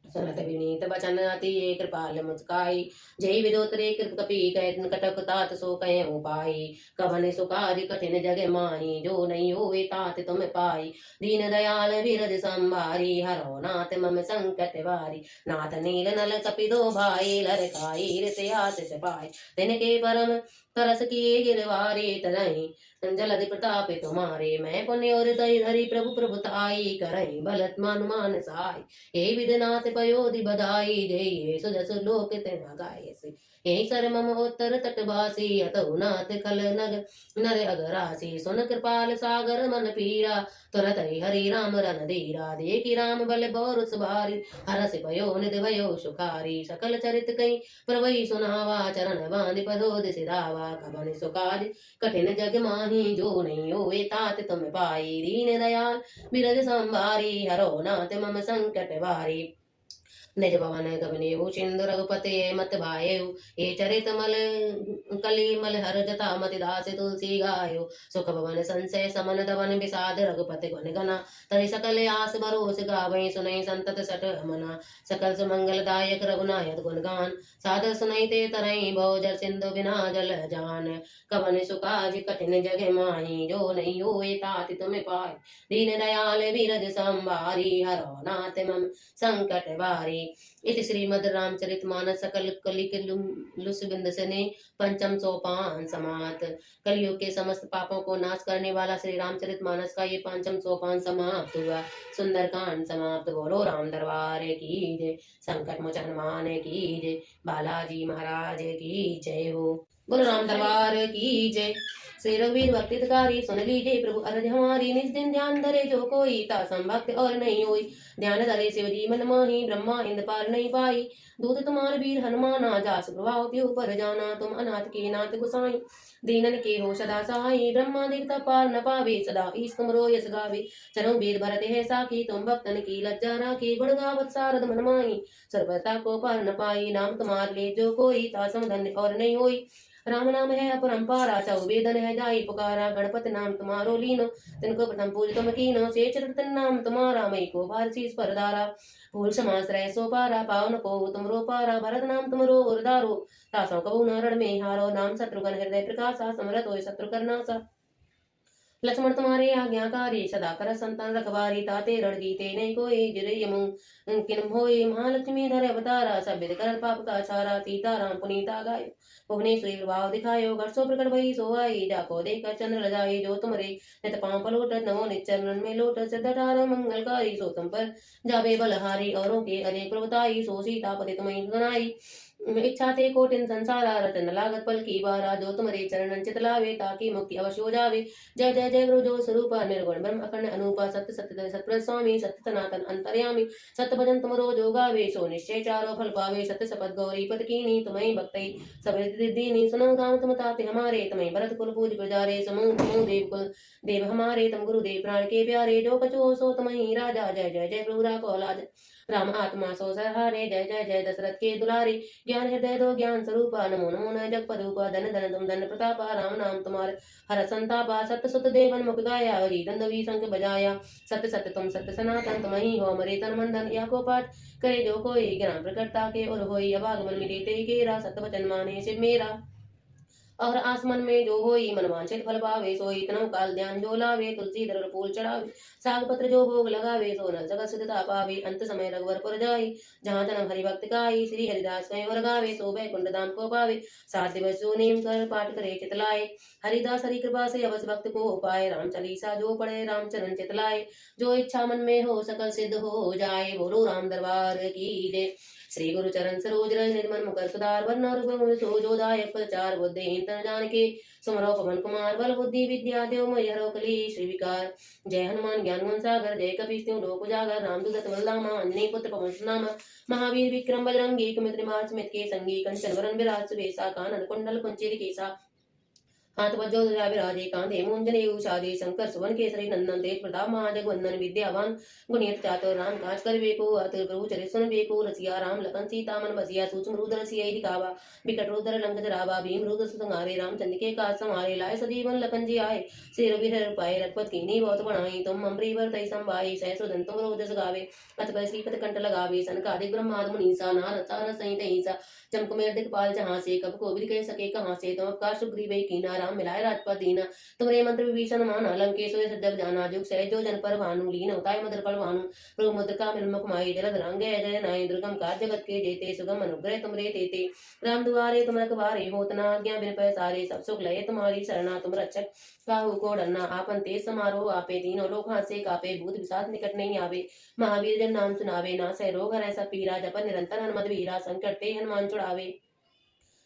सुनत विनीत बचन अति कृपाल मुस्काई, जय विदोतरे कृप कपि कह कटक तात सो कह उपाई। कवन सुकाज कठिन जग माही, जो नहीं हुए तात तुम पाई। दीन दयाल बिरज संभारी, हरौ नाथ मम संकट वारी। नाथ नील नल कपि दो भाई, लरकाई ऋषियास पाई। तिनके परम तरस किए गिरवारे, तरही जलधि प्रताप तुम्हारे। मैं पुण्य और दई धरी प्रभु प्रभुताई, करई बलत मान सहाय। हे विधनाथ पयोधि बधाई, जय सुजस लोक तना गाय से। हे सर मम उत्तर तटवासी, अतउ नाथ खल नग नर अगरासी। सुन कृपाल सागर मन पीरा, तुरत हरि राम रन धीरा। देखी राम बल बहुरस भारी, हरस भयो निधि भयो सुखारी। सकल चरित कई प्रभई सुनावा, चरण बांधि पदोद सिरावा। कबन सुकाज कठिन जग माही, जो नहीं होए तात तुम पाई। दीन दयाल बिरज संभारी, हरौ नाथ मम संकट वारी। निज भवन गगनेऊ सिंधु रघुपते मत भायऊ। ये चरित मल कली मल हर जता मति दास तुलसी गायो। सुख भवन संशय समन दवन विषाद, रघुपति गुण गना तरि सकल आस भरोस गावै। सुनई संतत सठ मना, सकल सुमंगल दायक रघुनायक गुण गान। सादर सुनई ते तरई भव, जल सिंधु बिना जल जान। कवन सुकाज कठिन जग माही, जो नहीं हुए तात तुम पाई। दीन दयाल बिरज संभारी, हरौ नाथ मम संकट वारी। इति श्रीमद् रामचरित मानस सकल कलि के लुस बिंद सने पंचम सोपान समाप्त। कलयुग के समस्त पापों को नाश करने वाला श्री रामचरित मानस का ये पंचम सोपान समाप्त हुआ। सुंदर कांड समाप्त। बोलो राम दरबार की जय, संकट मोचन हनुमान की जय, बालाजी महाराज की जय हो। बोलो राम दरबार की जय। श्री रघुवीर भक्ति कारी सुन लीजिए प्रभु अरज हमारी। निज दिन ध्यान धरे जो कोई, तासम भक्त और नहीं होई। ध्यान धरे शिव जी मन माही, ब्रह्मा इंद पार नहीं पाई। दूत तुम्हार वीर हनुमाना, जास प्रभाव त्यु पर जाना। तुम अनाथ के नाथ गुसाई, दीनन के हो सदा सहाई। ब्रह्मा देवता पार न पावे, सदा ईश तुमरो यस गावे। चरण वेद भरत है साकी, तुम भक्तन की लज्जा राखी। गुण गावत सारद मन माही, सर्वता को पार न पाई। नाम तुम्हार ले जो कोई, तासम धन्य और नहीं होई। राम नाम है अपरंपारा, चौबेदन है जाई पुकारा। गणपति नाम तुम्हारो लीनो, तिनको प्रथम पूज तुम कीनो। से चरितन नाम तुम्हारा, मई को भारसी पर धारा। फूल समाश्रय सो पारा, पावन को तुम रो पारा। भरत नाम तुमरो उरदारो, तासो कबू न रण में हारो। नाम शत्रुघ्न हृदय प्रकाशा, समरत होय शत्रु करनासा। लक्ष्मण तुम्हारे आज्ञाकारी, सदा कर संतान रखवारी। ताते रणजीते नहीं कोई, जिरय किन होय। महालक्ष्मी धर अवतारा, सब विध कर पाप का छारा। सीताराम पुनीता गायो, भुवनेश्वरी प्रभाव दिखायो। घटसो प्रकट भई सो आई, जाको देखकर चंद्र लजाई। जो तुमरे नित पांव पलोटत, नमो नित चरण में लोटत। सिद्धार मंगलकारी, सो तुम पर जावे बलहारी। औरों के अनेक प्रभुताई, सो सीतापति तुम्हें सुनाई। इच्छा ते कोटिन संसारा रतन लागत पल की बारा जो तुम्हारे चरणन चित लावे ताकि मुक्ति अवश्य हो जावे। जय जय जय गुरु जो स्वरूप निर्गुण ब्रह्म अखंड अनूपा सत्य सत्य सत्य स्वामी सत्य सनातन अंतर्यामी सत्य भजन तुमरो जो गावे सो निश्चय चारो फल पावे सत्य सपद गौरी पद कीनी तुम्हें भक्ति सब दीनी सुनो गाँव तुम ताते हमारे तुम्हें भरत कुल पूज प्रजारे समूह तुम देव कुल देव हमारे तुम गुरुदेव प्राण के प्यारे जो कछो सो तुम्हें राजा। जय जय जय प्रभु राको लाज राम आत्मा सो सरहारे। जय जय जय दशरथ के दुलारे ज्ञान हृदय दो ज्ञान स्वरूपा नमो नमो नय जगपदूपा धन धन तुम धन प्रतापा राम नाम तुम्हारे हर संतापा सत्य सुत देवन मुख गाया हरि दंडवी शंख बजाया सत्य सत्य तुम सत्य सनातन तुम ही हो मरे तन मन धन या को पाठ करे जो कोई ज्ञान प्रकटता के और होई अभागमन मिले ते केरा सत्य वचन माने शिव मेरा और आसमान में जो होई मन वांछित फल पावे सोई तनौ काल ध्यान जो लावे तुलसी दर फूल चढ़ावे साग पत्र जो भोग लगावे सो न जगत सिद्धता पावे अंत समय रघुवर पुर जाई जहाँ जन्म हरि भक्त काई श्री हरिदास कहीं वर गावे सो बैकुंठ धाम को पावे 7 दिवस जो नेम कर पाठ करे चित लाए हरिदास हरि कृपा से अवश्य भक्त को पाए राम चालीसा जो पढ़े राम चरण चित लाए जो इच्छा मन में हो सकल सिद्ध हो जाए बोलो राम दरबार की जय। श्री गुरु चरण सरोज रज निर्मल मुकर सुधार वर्ण और सोजोदायक प्रचार बुद्धि तन जान के सुमरो पवन कुमार बल बुद्धि विद्या देव मयरो कली श्री विकार। जय हनुमान ज्ञान गुण सागर जय कपीस त्यों लोक उजागर रामदूत बलरामा अंजनी पुत्र पवन सुनामा महावीर विक्रम बजरंगी कुमित्र मार समेत के संगी कंचन वरण विराज सुबेसा कानन कुंडल कुंचित केसा हाथ वज्रो विराजे कांधे मूंजने उषादे शंकर सुवन केसरी नंदन तेज प्रताप महाजगवंदन विद्यावान गुणियत चातुर राम काज कर बेको अतुर प्रभु चरित सुन बेको रसिया राम लखन सीता मन बसिया सूक्ष्म रुद्र सिया दिखावा बिकट रुद्र लंक जरावा भीम रुद्र संहारे रामचंद्र के काज संहारे लाए सजीवन लखन जी आए सिर विहर पाए रघुपत कीनी बहुत बनाई तुम अम्बरी वर तई संभाई सहस्र दंतम रोजस गावे अत पर श्रीपद कंठ लगावे सनकादिक ब्रह्माद मुनीसा नारद सारद सहित अहिंसा चमकुमेर दिखपाल जहाँ से कब को भी कह सके कहाँ से तुम अवकाश सुग्रीव कीना राम मिलाए राजपद दीना तुमरे मंत्र विभीषण माना लंकेश्वर जग जाना जुग सहज जो जन पर भानु लीन होताय मधुर फल भानु प्रभु मुद्र का मिलमुख माई जलद रंग जय नाय दुर्गम काज जगत के जेते सुगम अनुग्रह तुमरे तेते राम दुआरे तुम रखवारे होत न आज्ञा बिन पैसारे सब सुख लये तुम्हारी शरणा तुम रक्षक काहू को डरना आपन तेज समारोह आपे तीनों लोग हाथ से कापे भूत विसात निकट नहीं आवे महावीर जन नाम सुनावे ना सह रोग हरै सब पीरा जपन निरंतर हनुमत वीरा संकट ते हनुमान छुड़ावे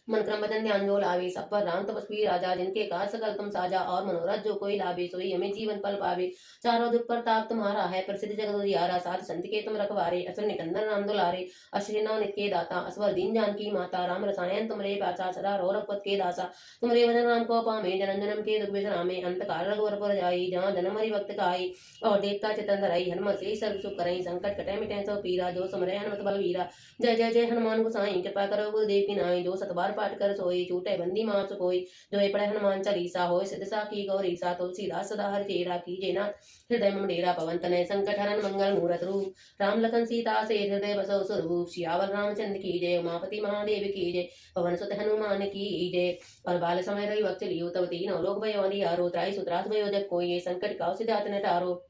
मन क्रम बदन ध्यान जो लावे सब पर राम तपस्वी राजा जिनके काज सकल तुम साजा और मनोरथ जो कोई लाभे सोई हमें जीवन पल पावे चारों दुख पर ताप तुम्हारा है प्रसिद्ध जगत उजियारा साथ संत के तुम रखवारे असुर निकंदन राम दुलारे अश्विन नव नित के दाता असवर दीन जानकी माता राम रसायन तुमरे पासा सदा रो रघुपत के दासा तुमरे वदन राम को पामे जनम जनम के दुख विश्रामे अंत काल रघुवर पर जाई जहाँ जन्म हरि भक्त काई और देवता चितन धरई हनुमत से सर्व सुख करई संकट कटे मिटे सब पीरा जो सुमरे हनुमत बल वीरा। जय जय जय हनुमान गोसाई कृपा करो गुरुदेव की नाई जो सतबार पाठ कर सोई छूटे बंदी मार कोई जो ये पढ़े हनुमान चालीसा होय सिद्ध सा की गौरी सा तुलसीदास सदा हर चेरा की जयनाथ हृदय में डेरा पवन तनय संकट हरन मंगल मूरत रूप राम लखन सीता से हृदय बसो स्वरूप सियावर रामचंद्र की जय उमापति महादेव की जय पवन सुत हनुमान की जय। और बाल समय रही वक्त लियो तब तीनों लोग भयो अंधियारो त्राई सुत्रास भयो जग कोई ये संकट काउ सिद्धार्थ नटारो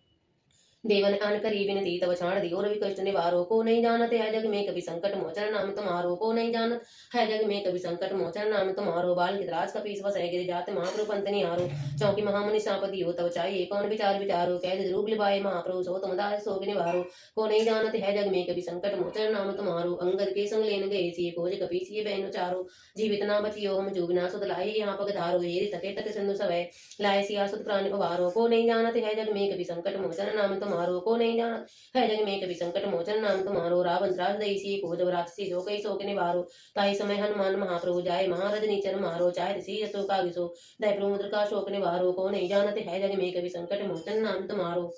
देवन आन करी विनती तब छाड़ दियो रवि कष्ट निवारो को नहीं जानत है जग में कभी संकट मोचन नाम तुम्हारो को नहीं जानत है जग में कभी संकट मोचन नाम तुम्हारो बाल गिदराज कपीस वस गिर जात महाप्रभु पंत निहारो चौकी महामुनि सापति हो तब चाहिए कौन विचार विचारो कैद रूप लिबाए महाप्रभु सो तुम दास सोग निवारो को नहीं जानत है जग में कभी संकट मोचन नाम तुम्हारो अंगद के संग लेन गए सी खोज कपीस ये बहनो चारो जीवित ना बचियो हम जुगना सुध लाए यहाँ पग धारो ये तके तक सिंधु सवै लाए सिया सुध प्राण उबारो को नहीं जानत है जग में कभी संकट मोचन नाम तुम्हारो को नहीं जानत है जग में कभी संकट मोचन नाम तुम्हारो रावण त्रास दईसी को जब राक्षसी जो कई सो के निवारो ताई समय हनुमान महाप्रभु जाय महारज नीचर मारो चाहे ऋषि यसो का विसो दय प्रमुद्र का शोक निवारो को नहीं जानत है जग में कभी संकट मोचन नाम तुम्हारो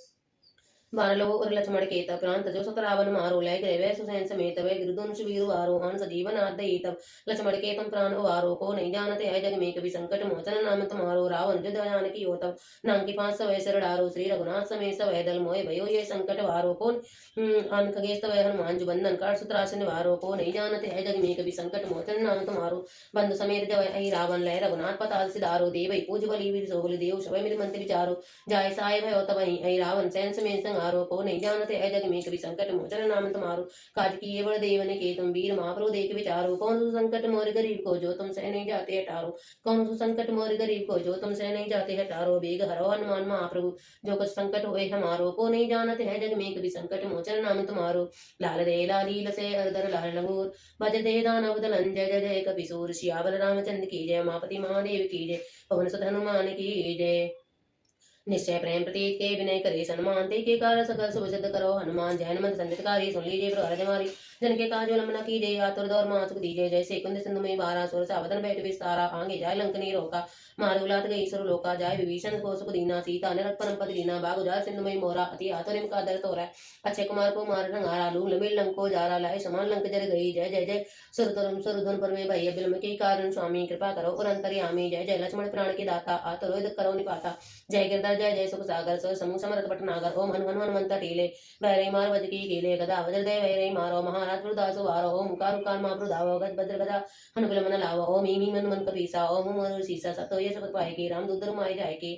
बानलो और लक्ष्मण के तब प्रांत जो सत रावण मारो लय गए वै सुसैन समेत वै गिरधुंश वीर वारो अन सजीवन आदई तब लक्ष्मण के तुम प्राण उवारो को नहीं जानते है जग में कभी संकट मोचन नाम तुम्हारो रावण युद्ध जानकी हो तब नाम की 5 सवै शरणारो श्री रघुनाथ समय सवै दल मोय भयो ये संकट वारो को अन खगेश तवै हनुमान जुबंधन कर सुत्रासन वारो को नहीं जानते है जग में कभी संकट मोचन नाम तुम्हारो बंधु समेत जवै अहि रावण लय रघुनाथ पताल सिधारो देवै पूज बलि वीर सोबल देव सवै मिल मंत्र विचारो जाय साय भयो तब अहि रावण सैन समेत संहारो को नहीं जानते है जग में कभी संकट मोचन नाम तुम्हारो काज किए बड़ देवन के तुम वीर महाप्रभु देख विचारो कौन सो संकट मोर गरीब को जो तुम सह नहीं जाते हटारो कौन सो संकट मोर गरीब को जो तुम सह नहीं जाते हटारो बेग हरो हनुमान महाप्रभु जो कुछ संकट होए हमारो को नहीं जानते है जग में कभी संकट मोचन नाम तुम्हारो लाल रे लालील से अरदर लाल लंगूर भज दे दानव दलन जय जय जय कपिसूर सियावल रामचंद्र की जय उमापति महादेव की जय पवन सुत हनुमान की जय निश्चय प्रेम प्रतीत के विनय करे सन्मान ते के कार सकल शुभ सिद्ध करो हनुमान जैन मंत्र संचितकारी सुन लीजिए प्रहर हमारी जन के काज लंबना कीजिए आतुर दौर मां सुख दीजिए जैसे कुंद सिंधु में बारह सुर सावधन बैठ विस्तारा आगे जाय लंकनी रोका मारु लात गई सुर लोका जाय विभीषण को सुख दीना सीता निरत परम पद लीना बागु जाय सिंधु में मोरा अति आतुरिम का दर तोरा अक्षय कुमार को मार रंगारा लूल मिल लंको जारा लाए समान लंक जर गई जय जय जय सुरधुन पर में भय बिलम के कारण स्वामी कृपा करो और अंतर्यामी जय जय लक्ष्मण प्राण के दाता आतुर करो निपाता जय गिरधर जय जय सुख सागर सो समूह समरथ भटनागर ओम हनुमान हनुमंत टीले वैरे मार वज की कीले गदा वज्र दे वैरे मारो महाराज प्रदासो वारो ओम मुकार उकार मा प्रदावो गज भद्र गदा हनुबल मन लावो ओम ईमी मन मन कपीसा ओम मोर सीसा सतो ये सब पाए की राम दूधर माए जाए की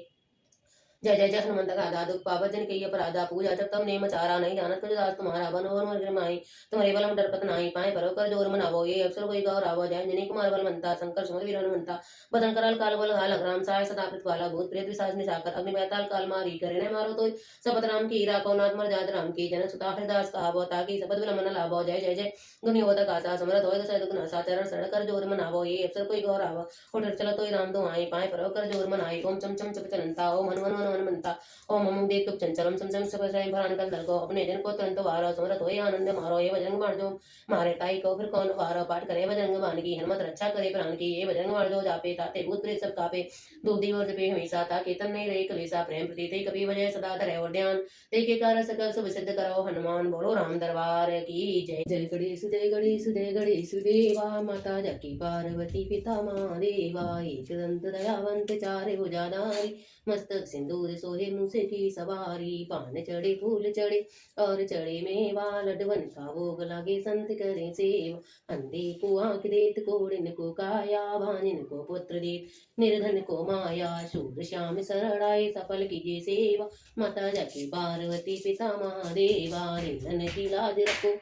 जय जय जय हनुमंत गाधा दुख पावजन के अपराधा पूजा जब तम नेम चारा नहीं जानत कुछ दास तुम्हारा बनोर मर माई तुम्हारे बलम डरपत नाही पाए परो कर जोर मनावो ये अवसर कोई गौर आवो जय जनी कुमार बल मनता शंकर सुमर वीर हनुमंता बदन कराल काल बल हाल राम साय सदा कृतवाला भूत प्रेत विसाज निशाकर अग्नि बैताल काल मारी करे न मारो तो सपत राम की हीरा को नाथ मर जात राम की जन सुता हरिदास कहावो ताकि सपत बिल मन लाभो जय जय जय गुनियोदक आसा समरथ होय दस दुख नासा चरण शरण कर जोर मनावो ये अवसर कोई गौर आवो उठर चलो तो राम तो आई पाए परो कर जोर मनाई ओम चम चम चप चलंता ओम हनुमान हनुमंता ओम मम देख चंचलम समसम सब साई भरान कल दल को अपने जन को तुरंत वारो समरथ होय आनंद मारो ये बजरंग बाण जो मारे ताई को फिर कौन वारो पाठ करे बजरंग बाण की हनुमत रक्षा करे प्राण की ये बजरंग बाण जो जापे ताते भूत प्रेत सब कापे दूधी और जपे हमेशा ताके तन नहीं रहे कलेसा प्रेम प्रतीत कभी वजह सदा धरे और ध्यान ते के कार सकल सब सिद्ध करो हनुमान बोलो राम दरबार की जय जय गणेश जय गणेश देवा माता जकी पार्वती पिता महादेवा एक दंत दयावंत चारे भुजाधारी मस्तक सिंदूर सोहे मुझसे की सवारी पान चढ़े फूल चढ़े और चढ़े मेवा लडवन का भोग लागे संत करे सेवा अंधे को आंख देत कोड़िन को काया भानिन को पुत्र देत निर्धन को माया शूर श्याम शरणाए सफल कीजिए सेवा माता जाकी पार्वती पिता महादेवा निर्धन की लाज रखो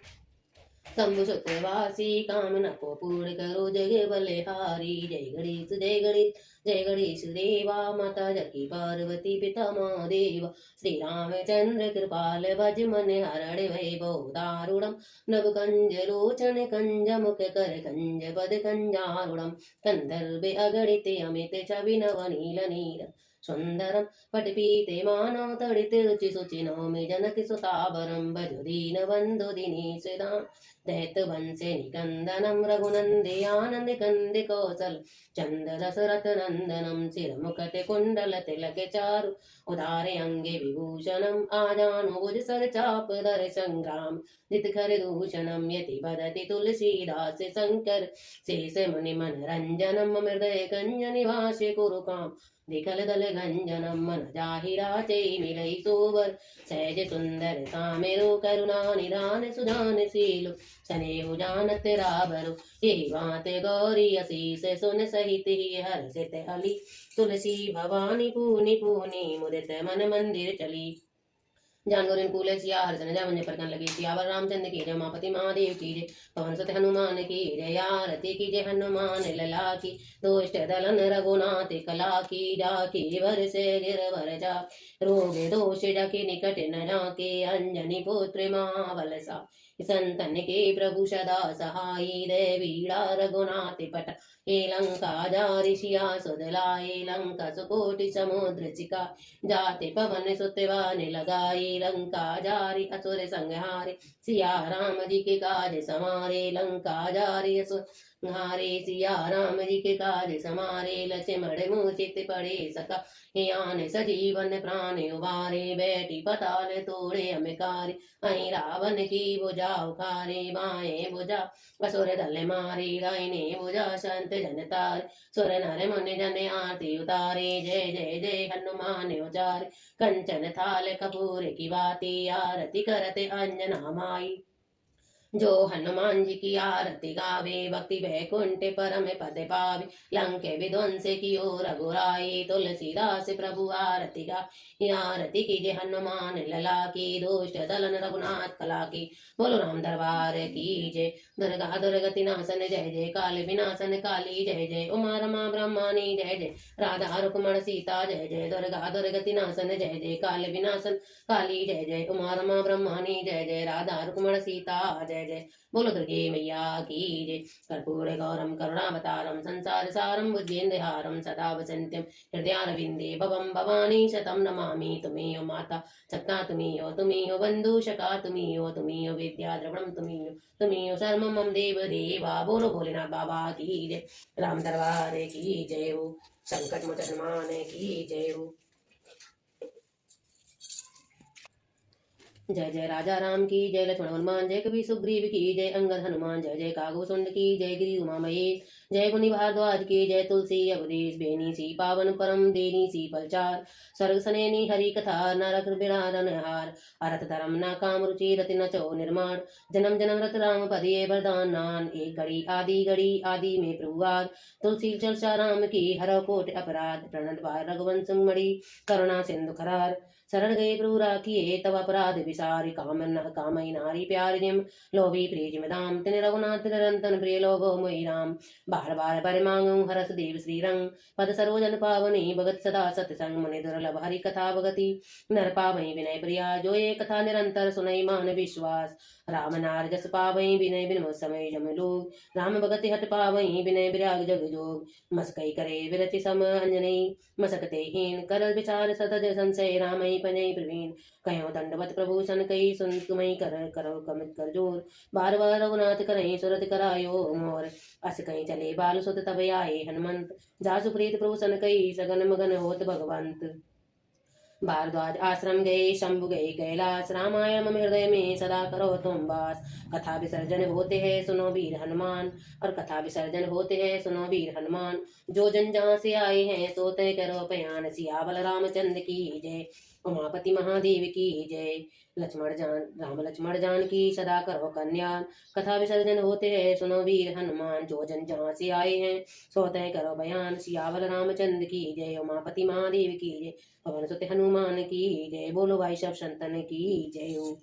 शंभु चक्रवासी कामना को पूर्ण करो जय बलिहारी जय गणेश देवा माता जकी पार्वती पिता महादेव श्री रामचंद्र कृपाल भज मन हरण वैभव दारुणम नव कंज लोचन कंज मुख कर कंज पद कंजारुणम कंदर्भ अगणित अमित छवि नव नील नील सुंदरम पटपीते मानव तड़ित रुचि सुचि नौमि जनक सुतावरम भजो दीन बंधु दिनेशदान दैत वंशे निकंदनम रघुनंदे आनंद कंद कौशल चंद दशरथ नंदनम सिर मुकट कुंडल तिलक चारु उदारे अंगे विभूषणम आजानु भुज सर चाप धर संग्राम जित खर दूषणम यति बदति तुलसीदास शंकर शेष मुनि मन रंजनम हृदय कंज निवास कुरु काम दिखल दल गंजनम मन जाहिरा चे मिलई सोवर सहज सुंदर सामेरो करुणा निदान सुजान सीलो स्नेहु जानत राबरो ये बात गौरी असीस सुन सहित ही हर्षित हली तुलसी भवानी पूनी पूनी मुदित मन मंदिर चली जानवर कूल सिया हर्षण जय पर लगे सियावर रामचंद्र की जय उमापति महादेव की जय पवन सुत हनुमान की जय आरती की जय हनुमान लला की दुष्ट दलन रघुनाथ कला की जाकी वर से गिरवर जा रोग दोष जाके निकट न जाके अंजनी पुत्र महावलसा संतन के प्रभु सदा सहाई देवीड़ा रघुनाथ पट हे लंका जारि सिया सुदलाए लंका सुकोटि समुद्र चिका जाते पवन सुतवान लगाए लंका जारी असुर संहारे सिया राम जी के काज समारे लंका जारी असुर हारे सिया राम जी के काज समारे लक्ष्मण मूर्छित पड़े सका यान सजीवन प्राण उबारे बैठी पताल तोड़े अमिकारी अहि रावण की भुजा उखारे बाएं भुजा असुर दल मारे दाहिने भुजा संत जनतार सुर नर मुनि जन आरती उतारे जय जय जय हनुमान उचारे कंचन थाल कपूर की बाती आरती करते अंजना माई जो हनुमान जी की आरती गावे, भक्ति वैकुंठ परम पद पावे। लंके विध्वंस कियो रघुराई, तुलसीदास प्रभु आरती गाई। आरती कीजे हनुमान लला की, दुष्ट दलन रघुनाथ कला की। बोलो राम दरबार की जय। दुर्गा दुर्गति नाशन जय जय, काल विनाशन काली जय जय। उमा रमा ब्रह्माणी जय जय, राधा रुक्मण सीता जय जय। दुर्गा दुर्गति नाशन जय जय, काल विनाशन काली जय जय। उमा रमा ब्रह्माणी जय जय, राधा रुक्मण सीता जय जय। बोलो दुर्गे मैया की जय। कर्पूर गौरम करुणावतारम, संसार सारम भुजगेन्द्रहारम, सदा वसंत्यम हृदयारविंदे भवम भवानी शतम नमामि। तुम्हें माता सत्ता, तुम्हें बंधु शका, तुम्हें विद्या द्रविणम, तुम्हें शर्म मम देव देवा। बोलो भोलेनाथ बाबा की जय। राम दरबार की जय हो, संकट मोचन हनुमान की जय हो। जय जय राजा राम की जय, लक्ष्मण हनुमान जय, कवि सुग्रीव की जय, अंगद हनुमान जय जय, कागभूषुंड की जय, गिरि उमा महेश जय, मुनि भारद्वाज की जय, तुलसी अवधेश बेनी सी, पावन परम देनी सी पलचार। सर्ग सनेनी हरि कथा, नरक बिरारन हार। अरथ धर्म न काम रुचि, रति न चो निर्माण। जन्म जन्म रत राम पदिये वरदान नान, एक घड़ी आदि में प्रभुआद। तुलसी चर्चा राम की, हर कोट अपराध। प्रणत पार रघुवंश मणि, करुणा सिंधु खरार। शरण गए प्रभु राखिए, तब अपराध विसारी। कामई नारी प्यारि जिम, लोभी प्रिय दाम। तिन रघुनाथ निरंतन प्रिय लोभो मोहि राम। बार बार बर मांगू हरस देव श्री रंग। पद सरोजन पावनी, भगत सदा सतसंग। मुनि दुर्लभ हरि कथा भगति, नर पावई विनय प्रिया। जो ये कथा निरंतर सुनई मान विश्वास। राम नार जस पावई, विनय बिन समय जम लोग। राम भगति हट पावई, विनय विराग जग जोग। मस्कई करे विरचि सम अंजनी, मसकते हीन कर विचार सतज संशय। रामई पनई प्रवीण, कयो दंडवत प्रभु सन कई। सुन तुमई कर करो कमित कर जोर। बार बार रघुनाथ करई सुरत करायो मोर। अस कहीं चले बाल सुत तब आए हनुमंत। जासु प्रीत प्रभु सन कई, सगन मगन होत भगवंत। भारद्वाज आश्रम गए, शंभु गए कैलाश। रामायण मम हृदय में सदा करो तुम वास। कथा विसर्जन होते हैं सुनो वीर हनुमान, और कथा विसर्जन होते हैं सुनो वीर हनुमान। जो जन जहाँ से आए हैं सो तय करो बयान। सियावल रामचंद्र की जय, उमापति महादेव की जय। राम लक्ष्मण जान की सदा करो कल्याण। कथा विसर्जन होते हैं सुनो वीर हनुमान। जो जन जहाँ से आए हैं सो तय करो बयान। सियावल रामचंद्र की जय, उमापति महादेव की जय। पवन सुत हनुमान की जय। बोलो भाई सब संतन की जय हो।